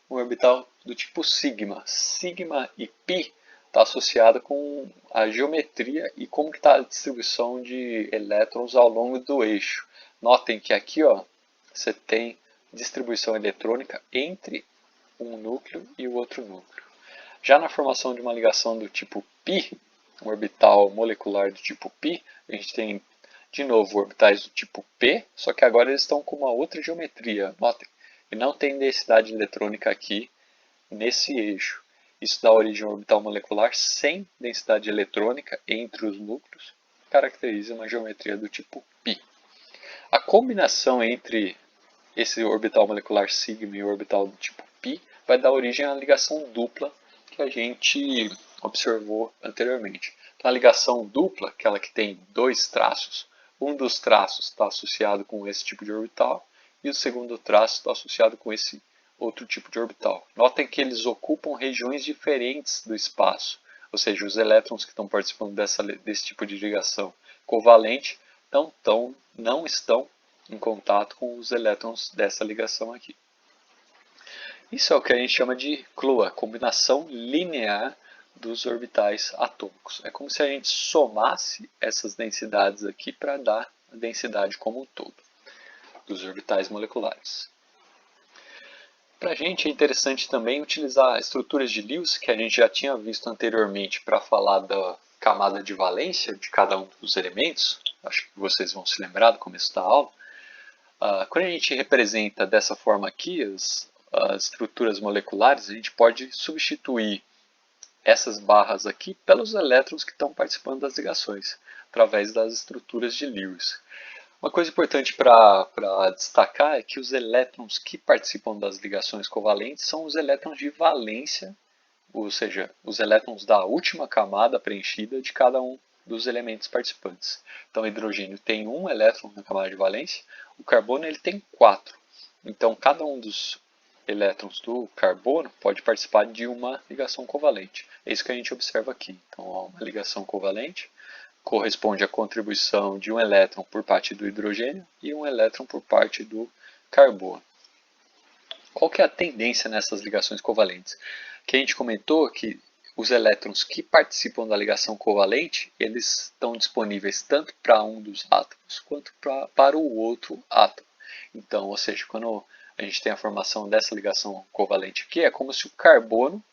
um orbital do tipo sigma. Sigma e π está associado com a geometria e como está a distribuição de elétrons ao longo do eixo. Notem que aqui você tem distribuição eletrônica entre um núcleo e o outro núcleo. Já na formação de uma ligação do tipo π, um orbital molecular do tipo π, a gente tem de novo orbitais do tipo P, só que agora eles estão com uma outra geometria. Notem, e não tem densidade eletrônica aqui nesse eixo. Isso dá origem a um orbital molecular sem densidade eletrônica entre os núcleos, caracteriza uma geometria do tipo π. A combinação entre esse orbital molecular sigma e o orbital do tipo π vai dar origem à ligação dupla que a gente observou anteriormente. Então, a ligação dupla, aquela que tem dois traços, um dos traços está associado com esse tipo de orbital e o segundo traço está associado com esse outro tipo de orbital. Notem que eles ocupam regiões diferentes do espaço, ou seja, os elétrons que estão participando desse tipo de ligação covalente não estão em contato com os elétrons dessa ligação aqui. Isso é o que a gente chama de CLUA, combinação linear dos orbitais atômicos. É como se a gente somasse essas densidades aqui para dar a densidade como um todo dos orbitais moleculares. Para a gente é interessante também utilizar estruturas de Lewis, que a gente já tinha visto anteriormente para falar da camada de valência de cada um dos elementos. Acho que vocês vão se lembrar do começo da aula. Quando a gente representa dessa forma aqui as estruturas moleculares, a gente pode substituir essas barras aqui pelos elétrons que estão participando das ligações, através das estruturas de Lewis. Uma coisa importante para destacar é que os elétrons que participam das ligações covalentes são os elétrons de valência, ou seja, os elétrons da última camada preenchida de cada um dos elementos participantes. Então, o hidrogênio tem um elétron na camada de valência, o carbono ele tem 4. Então, cada um dos elétrons do carbono pode participar de uma ligação covalente. É isso que a gente observa aqui. Então, uma ligação covalente corresponde à contribuição de um elétron por parte do hidrogênio e um elétron por parte do carbono. Qual que é a tendência nessas ligações covalentes? Que a gente comentou que os elétrons que participam da ligação covalente, eles estão disponíveis tanto para um dos átomos quanto para o outro átomo. Então, ou seja, quando a gente tem a formação dessa ligação covalente aqui, é como se o carbono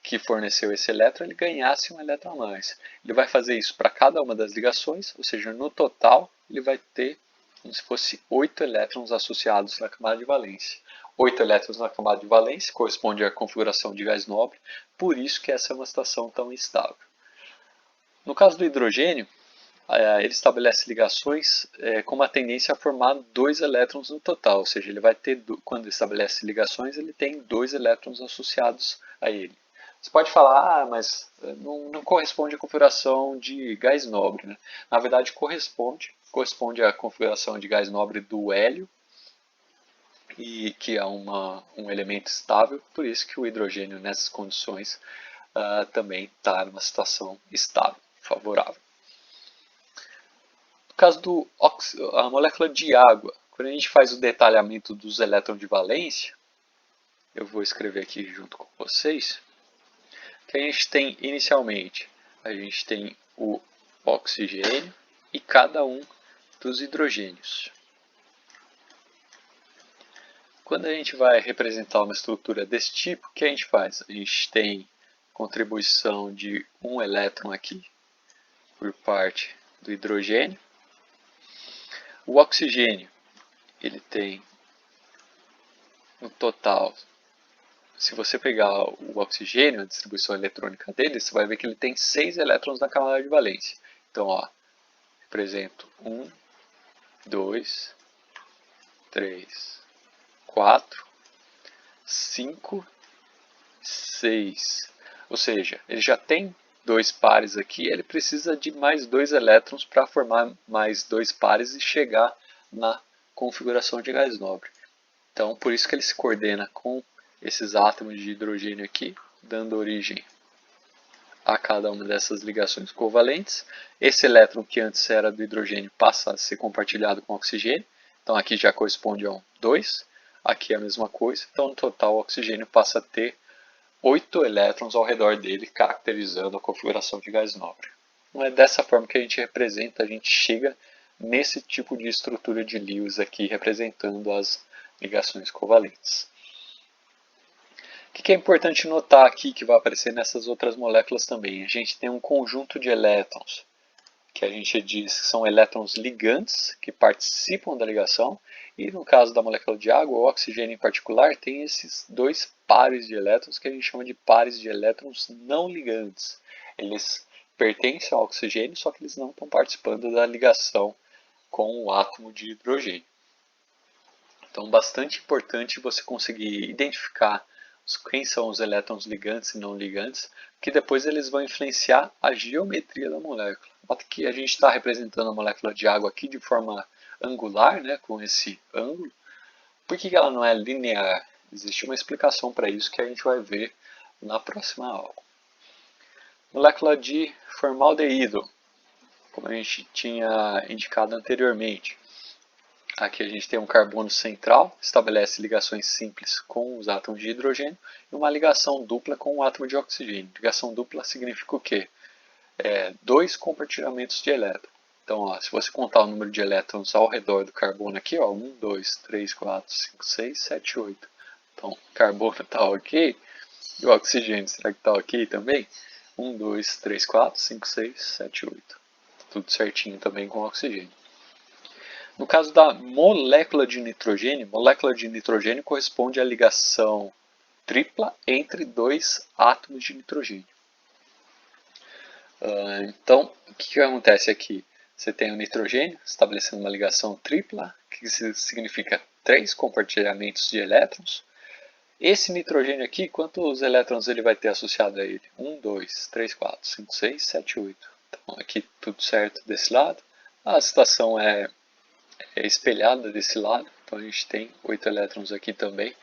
que forneceu esse elétron, ele ganhasse um elétron a mais. Ele vai fazer isso para cada uma das ligações, ou seja, no total ele vai ter como se fosse 8 elétrons associados na camada de valência. 8 elétrons na camada de valência corresponde à configuração de gás nobre, por isso que essa é uma situação tão instável. No caso do hidrogênio, ele estabelece ligações com uma tendência a formar 2 elétrons no total, ou seja, ele vai ter, quando estabelece ligações, ele tem 2 elétrons associados a ele. Você pode falar, mas não corresponde à configuração de gás nobre. Né? Na verdade, corresponde à configuração de gás nobre do hélio, e que é um elemento estável, por isso que o hidrogênio nessas condições também está numa situação estável, favorável. No caso da molécula de água, quando a gente faz o detalhamento dos elétrons de valência, eu vou escrever aqui junto com vocês, que a gente tem inicialmente, a gente tem o oxigênio e cada um dos hidrogênios. Quando a gente vai representar uma estrutura desse tipo, o que a gente faz? A gente tem contribuição de um elétron aqui por parte do hidrogênio. O oxigênio, ele tem no total, se você pegar o oxigênio, a distribuição eletrônica dele, você vai ver que ele tem 6 elétrons na camada de valência. Então, represento 1, 2, 3, 4, 5, 6. Ou seja, ele já tem 2 pares aqui, ele precisa de mais 2 elétrons para formar mais 2 pares e chegar na configuração de gás nobre. Então, por isso que ele se coordena com esses átomos de hidrogênio aqui, dando origem a cada uma dessas ligações covalentes. Esse elétron que antes era do hidrogênio passa a ser compartilhado com o oxigênio, então aqui já corresponde a um 2. Aqui é a mesma coisa, então no total o oxigênio passa a ter 8 elétrons ao redor dele, caracterizando a configuração de gás nobre. Não é dessa forma que a gente representa, a gente chega nesse tipo de estrutura de Lewis aqui, representando as ligações covalentes. O que é importante notar aqui, que vai aparecer nessas outras moléculas também? A gente tem um conjunto de elétrons, que a gente diz que são elétrons ligantes, que participam da ligação, e no caso da molécula de água, o oxigênio em particular, tem esses dois pares de elétrons, que a gente chama de pares de elétrons não ligantes. Eles pertencem ao oxigênio, só que eles não estão participando da ligação com o átomo de hidrogênio. Então, bastante importante você conseguir identificar quem são os elétrons ligantes e não ligantes, que depois eles vão influenciar a geometria da molécula. Nota que a gente está representando a molécula de água aqui de forma angular, né, com esse ângulo. Por que ela não é linear? Existe uma explicação para isso que a gente vai ver na próxima aula. Molécula de formaldeído, como a gente tinha indicado anteriormente. Aqui a gente tem um carbono central, estabelece ligações simples com os átomos de hidrogênio e uma ligação dupla com o átomo de oxigênio. Ligação dupla significa o quê? Dois compartilhamentos de elétrons. Então, ó, se você contar o número de elétrons ao redor do carbono aqui, ó, 1, 2, 3, 4, 5, 6, 7, 8. Então, o carbono está ok. E o oxigênio, será que está ok também? 1, 2, 3, 4, 5, 6, 7, 8. Tudo certinho também com o oxigênio. No caso da molécula de nitrogênio corresponde à ligação tripla entre dois átomos de nitrogênio. Então, o que acontece aqui? Você tem o nitrogênio estabelecendo uma ligação tripla, que significa 3 compartilhamentos de elétrons. Esse nitrogênio aqui, quantos elétrons ele vai ter associado a ele? 1, 2, 3, 4, 5, 6, 7, 8. Então, aqui tudo certo desse lado. A situação é espelhada desse lado, então a gente tem 8 elétrons aqui também.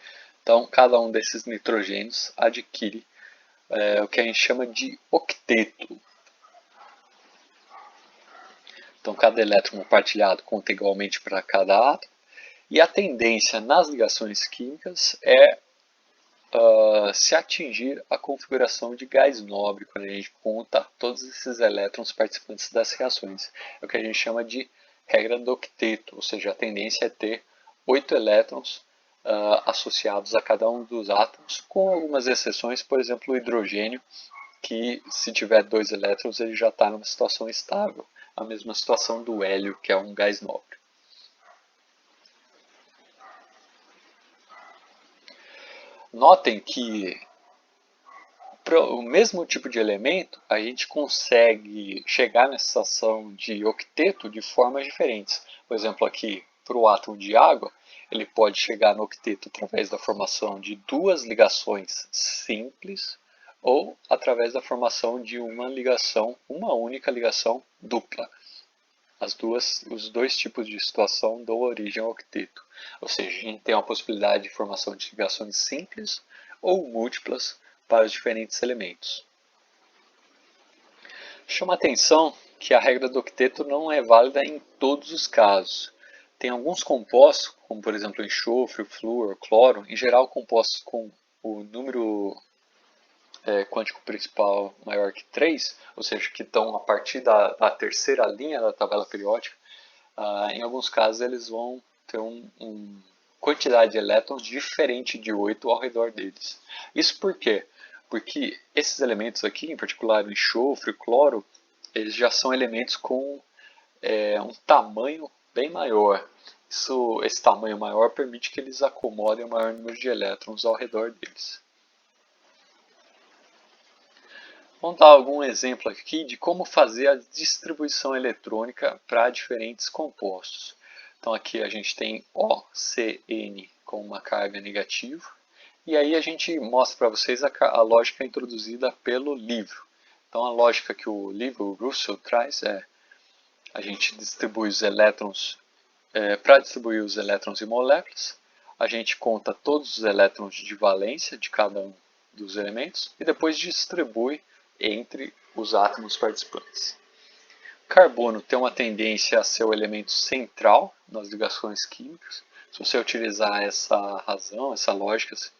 Então, cada um desses nitrogênios adquire o que a gente chama de octeto. Então, cada elétron partilhado conta igualmente para cada átomo. E a tendência nas ligações químicas é se atingir a configuração de gás nobre, quando a gente conta todos esses elétrons participantes das reações. É o que a gente chama de regra do octeto, ou seja, a tendência é ter 8 elétrons associados a cada um dos átomos, com algumas exceções, por exemplo, o hidrogênio, que se tiver 2 elétrons ele já está numa situação estável, a mesma situação do hélio, que é um gás nobre. Notem que para o mesmo tipo de elemento, a gente consegue chegar nessa situação de octeto de formas diferentes. Por exemplo, aqui, para o átomo de água, ele pode chegar no octeto através da formação de duas ligações simples ou através da formação de uma única ligação dupla. Os dois tipos de situação dão origem ao octeto. Ou seja, a gente tem a possibilidade de formação de ligações simples ou múltiplas para os diferentes elementos. Chama a atenção que a regra do octeto não é válida em todos os casos. Tem alguns compostos, como por exemplo o enxofre, o flúor, o cloro, em geral compostos com o número quântico principal maior que 3, ou seja, que estão a partir da terceira linha da tabela periódica. Em alguns casos eles vão ter uma quantidade de elétrons diferente de 8 ao redor deles. Isso por quê? Porque esses elementos aqui, em particular o enxofre, o cloro, eles já são elementos com um tamanho bem maior. Esse tamanho maior permite que eles acomodem o maior número de elétrons ao redor deles. Vamos dar algum exemplo aqui de como fazer a distribuição eletrônica para diferentes compostos. Então aqui a gente tem OCN com uma carga negativa. E aí a gente mostra para vocês a lógica introduzida pelo livro. Então a lógica que o livro Russell traz é a gente distribui os elétrons, para distribuir os elétrons em moléculas, a gente conta todos os elétrons de valência de cada um dos elementos e depois distribui entre os átomos participantes. Carbono tem uma tendência a ser o elemento central nas ligações químicas. Se Se você utilizar essa razão, essa lógica, você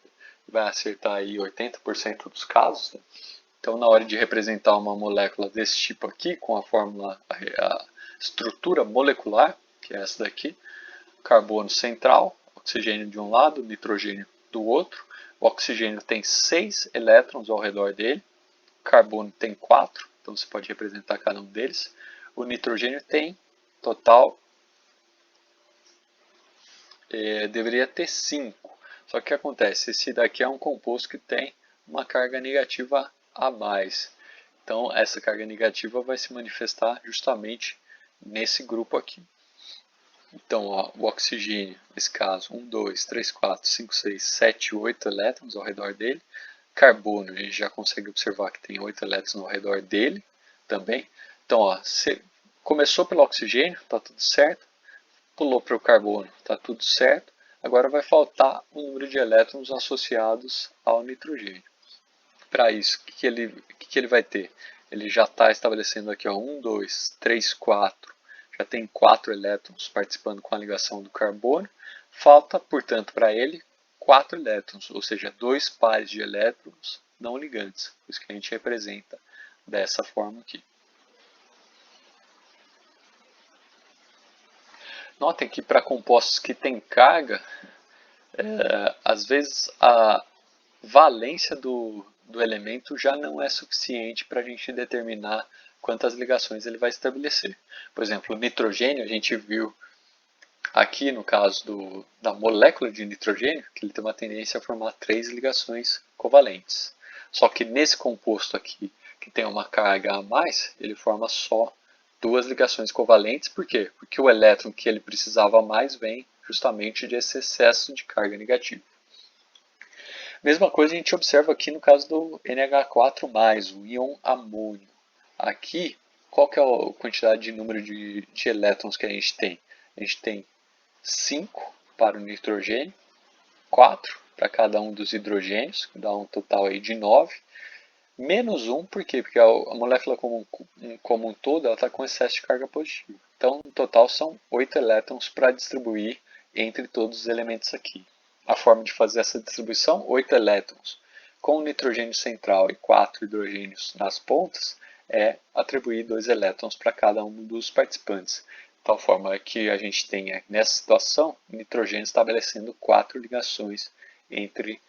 vai acertar aí 80% dos casos, né? Então, na hora de representar uma molécula desse tipo aqui, com a fórmula, a estrutura molecular, que é essa daqui, carbono central, oxigênio de um lado, nitrogênio do outro. O oxigênio tem 6 elétrons ao redor dele, o carbono tem 4, então você pode representar cada um deles. O nitrogênio tem total, deveria ter 5. Só que o que acontece? Esse daqui é um composto que tem uma carga negativa a mais. Então, essa carga negativa vai se manifestar justamente nesse grupo aqui. Então, ó, o oxigênio, nesse caso, 1, 2, 3, 4, 5, 6, 7, 8 elétrons ao redor dele. Carbono, a gente já consegue observar que tem 8 elétrons ao redor dele também. Então, ó, começou pelo oxigênio, está tudo certo. Pulou para o carbono, está tudo certo. Agora vai faltar o número de elétrons associados ao nitrogênio. Para isso, o que ele vai ter? Ele já está estabelecendo aqui ó, 1, 2, 3, 4. Já tem 4 elétrons participando com a ligação do carbono. Falta, portanto, para ele 4 elétrons, ou seja, 2 pares de elétrons não ligantes. Por isso que a gente representa dessa forma aqui. Notem que para compostos que têm carga, às vezes a valência do elemento já não é suficiente para a gente determinar quantas ligações ele vai estabelecer. Por exemplo, o nitrogênio, a gente viu aqui no caso da molécula de nitrogênio, que ele tem uma tendência a formar 3 ligações covalentes. Só que nesse composto aqui, que tem uma carga a mais, ele forma só 2 ligações covalentes. Por quê? Porque o elétron que ele precisava mais vem justamente desse excesso de carga negativa. Mesma coisa a gente observa aqui no caso do NH4+, o íon amônio. Aqui, qual que é a quantidade de número de elétrons que a gente tem? A gente tem 5 para o nitrogênio, 4 para cada um dos hidrogênios, que dá um total aí de 9, menos 1, por quê? Porque a molécula como um todo está com excesso de carga positiva. Então, no total são 8 elétrons para distribuir entre todos os elementos aqui. A forma de fazer essa distribuição, 8 elétrons com o nitrogênio central e 4 hidrogênios nas pontas, é atribuir 2 elétrons para cada um dos participantes. De tal forma que a gente tenha, nessa situação, o nitrogênio estabelecendo 4 ligações entre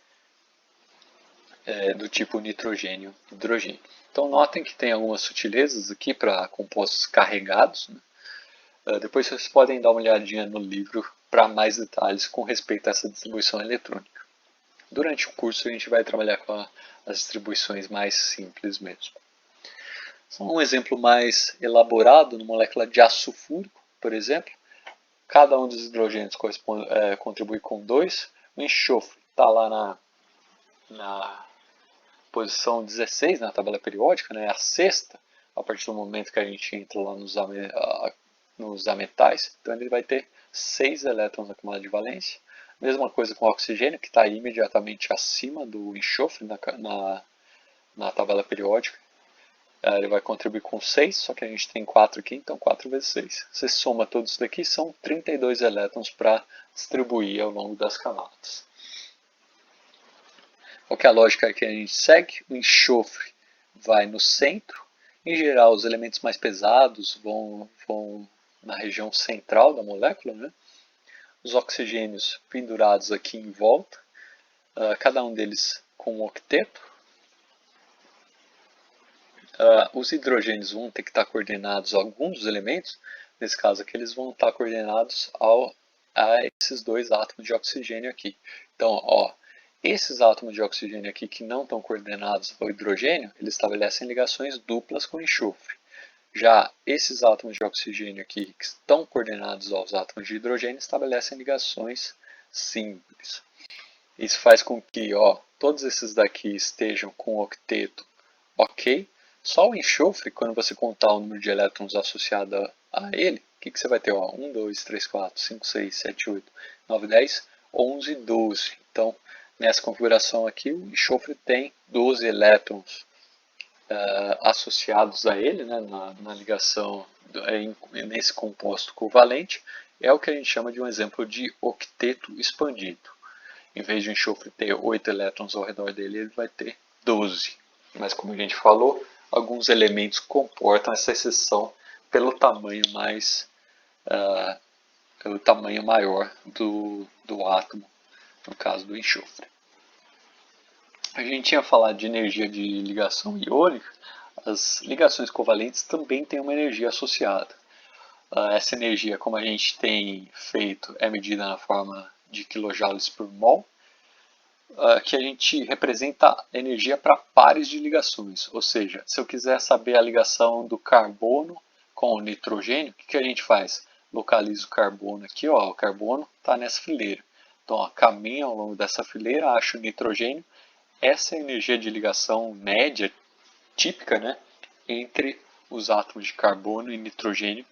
do tipo nitrogênio-hidrogênio. Então notem que tem algumas sutilezas aqui para compostos carregados, né? Depois vocês podem dar uma olhadinha no livro para mais detalhes com respeito a essa distribuição eletrônica. Durante o curso a gente vai trabalhar com as distribuições mais simples mesmo. Um exemplo mais elaborado, na molécula de ácido sulfúrico, por exemplo, cada um dos hidrogênios contribui com 2, o enxofre está lá na posição 16 na tabela periódica, né, a sexta, a partir do momento que a gente entra lá nos ametais, então ele vai ter 6 elétrons na camada de valência. Mesma coisa com o oxigênio, que está imediatamente acima do enxofre na tabela periódica. Ele vai contribuir com 6, só que a gente tem 4 aqui, então 4 vezes 6. Você soma todos isso daqui, são 32 elétrons para distribuir ao longo das camadas. Qual que é a lógica que a gente segue? O enxofre vai no centro. Em geral, os elementos mais pesados vão na região central da molécula, né? Os oxigênios pendurados aqui em volta, cada um deles com um octeto. Os hidrogênios vão ter que estar coordenados a alguns dos elementos, nesse caso aqui eles vão estar coordenados a esses 2 átomos de oxigênio aqui. Então, ó, esses átomos de oxigênio aqui que não estão coordenados ao hidrogênio, eles estabelecem ligações duplas com enxofre. Já esses átomos de oxigênio aqui que estão coordenados aos átomos de hidrogênio estabelecem ligações simples. Isso faz com que todos esses daqui estejam com o octeto ok. Só o enxofre, quando você contar o número de elétrons associado a ele, o que você vai ter? 1, 2, 3, 4, 5, 6, 7, 8, 9, 10, 11, 12. Então, nessa configuração aqui, o enxofre tem 12 elétrons associados a ele, né, na ligação nesse composto covalente, é o que a gente chama de um exemplo de octeto expandido. Em vez de o enxofre ter 8 elétrons ao redor dele, ele vai ter 12. Mas como a gente falou, alguns elementos comportam essa exceção pelo tamanho pelo tamanho maior do átomo, no caso do enxofre. A gente tinha falado de energia de ligação iônica. As ligações covalentes também têm uma energia associada. Essa energia, como a gente tem feito, é medida na forma de quilojoules por mol, que a gente representa energia para pares de ligações. Ou seja, se eu quiser saber a ligação do carbono com o nitrogênio, o que a gente faz? Localizo o carbono aqui, ó, o carbono está nessa fileira. Então, ó, caminho ao longo dessa fileira, acho o nitrogênio. Essa é a energia de ligação média, típica, né, entre os átomos de carbono e nitrogênio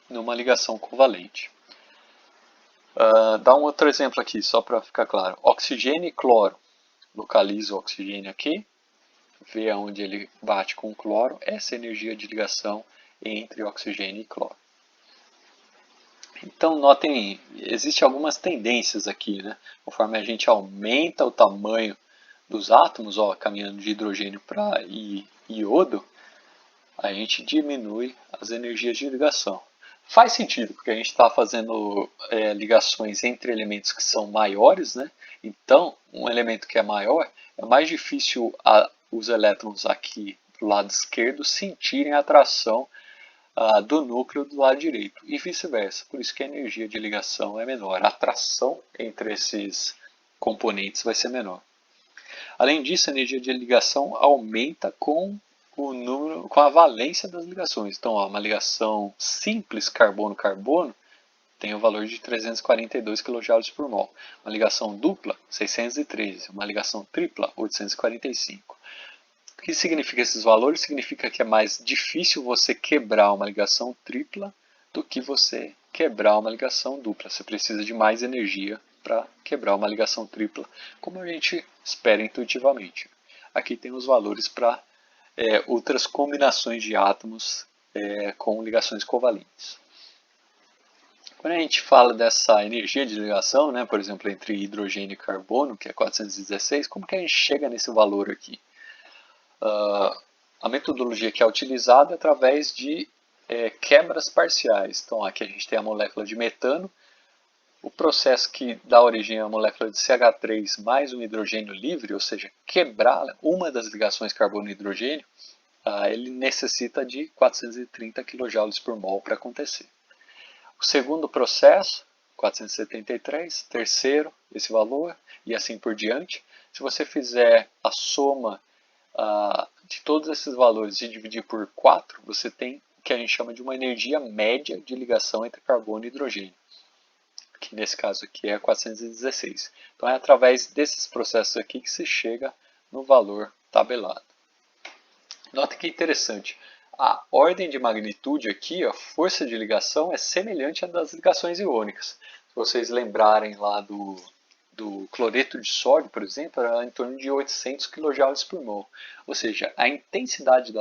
numa ligação covalente. Dá um outro exemplo aqui, só para ficar claro. Oxigênio e cloro. Localizo o oxigênio aqui, vê aonde ele bate com o cloro. Essa é a energia de ligação entre oxigênio e cloro. Então, notem, existem algumas tendências aqui, né? Conforme a gente aumenta o tamanho dos átomos, ó, caminhando de hidrogênio para iodo, a gente diminui as energias de ligação. Faz sentido, porque a gente está fazendo ligações entre elementos que são maiores, né? Então, um elemento que é maior, é mais difícil os elétrons aqui do lado esquerdo sentirem a atração do núcleo do lado direito, e vice-versa. Por isso que a energia de ligação é menor. A atração entre esses componentes vai ser menor. Além disso, a energia de ligação aumenta com a valência das ligações. Então, ó, uma ligação simples carbono-carbono tem o valor de 342 kJ por mol. Uma ligação dupla, 613. Uma ligação tripla, 845. O que significa esses valores? Significa que é mais difícil você quebrar uma ligação tripla do que você quebrar uma ligação dupla. Você precisa de mais energia para quebrar uma ligação tripla, como a gente espera intuitivamente. Aqui tem os valores para outras combinações de átomos com ligações covalentes. Quando a gente fala dessa energia de ligação, né, por exemplo, entre hidrogênio e carbono, que é 416, como que a gente chega nesse valor aqui? A metodologia que é utilizada é através de quebras parciais. Então, aqui a gente tem a molécula de metano, o processo que dá origem à molécula de CH3 mais um hidrogênio livre, ou seja, quebrar uma das ligações carbono-hidrogênio, ele necessita de 430 kJ por mol para acontecer. O segundo processo, 473, terceiro, esse valor, e assim por diante. Se você fizer a soma de todos esses valores e dividir por 4, você tem o que a gente chama de uma energia média de ligação entre carbono e hidrogênio, que nesse caso aqui é 416. Então é através desses processos aqui que se chega no valor tabelado. Nota que interessante, a ordem de magnitude aqui, a força de ligação, é semelhante à das ligações iônicas. Se vocês lembrarem lá do cloreto de sódio, por exemplo, era em torno de 800 kJ por mol. Ou seja, a intensidade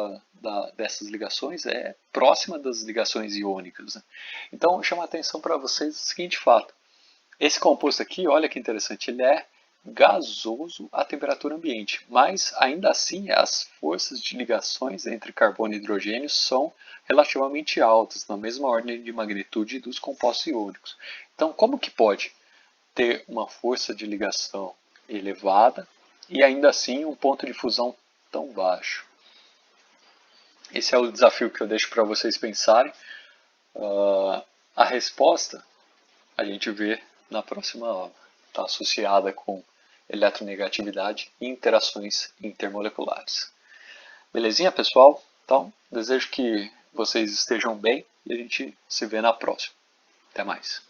dessas ligações é próxima das ligações iônicas, né? Então, chama a atenção para vocês o seguinte fato. Esse composto aqui, olha que interessante, ele é gasoso à temperatura ambiente, mas ainda assim as forças de ligações entre carbono e hidrogênio são relativamente altas, na mesma ordem de magnitude dos compostos iônicos. Então, como que pode ter uma força de ligação elevada e ainda assim um ponto de fusão tão baixo? Esse é o desafio que eu deixo para vocês pensarem. A resposta a gente vê na próxima aula. Está associada com eletronegatividade e interações intermoleculares. Belezinha, pessoal? Então, desejo que vocês estejam bem e a gente se vê na próxima. Até mais.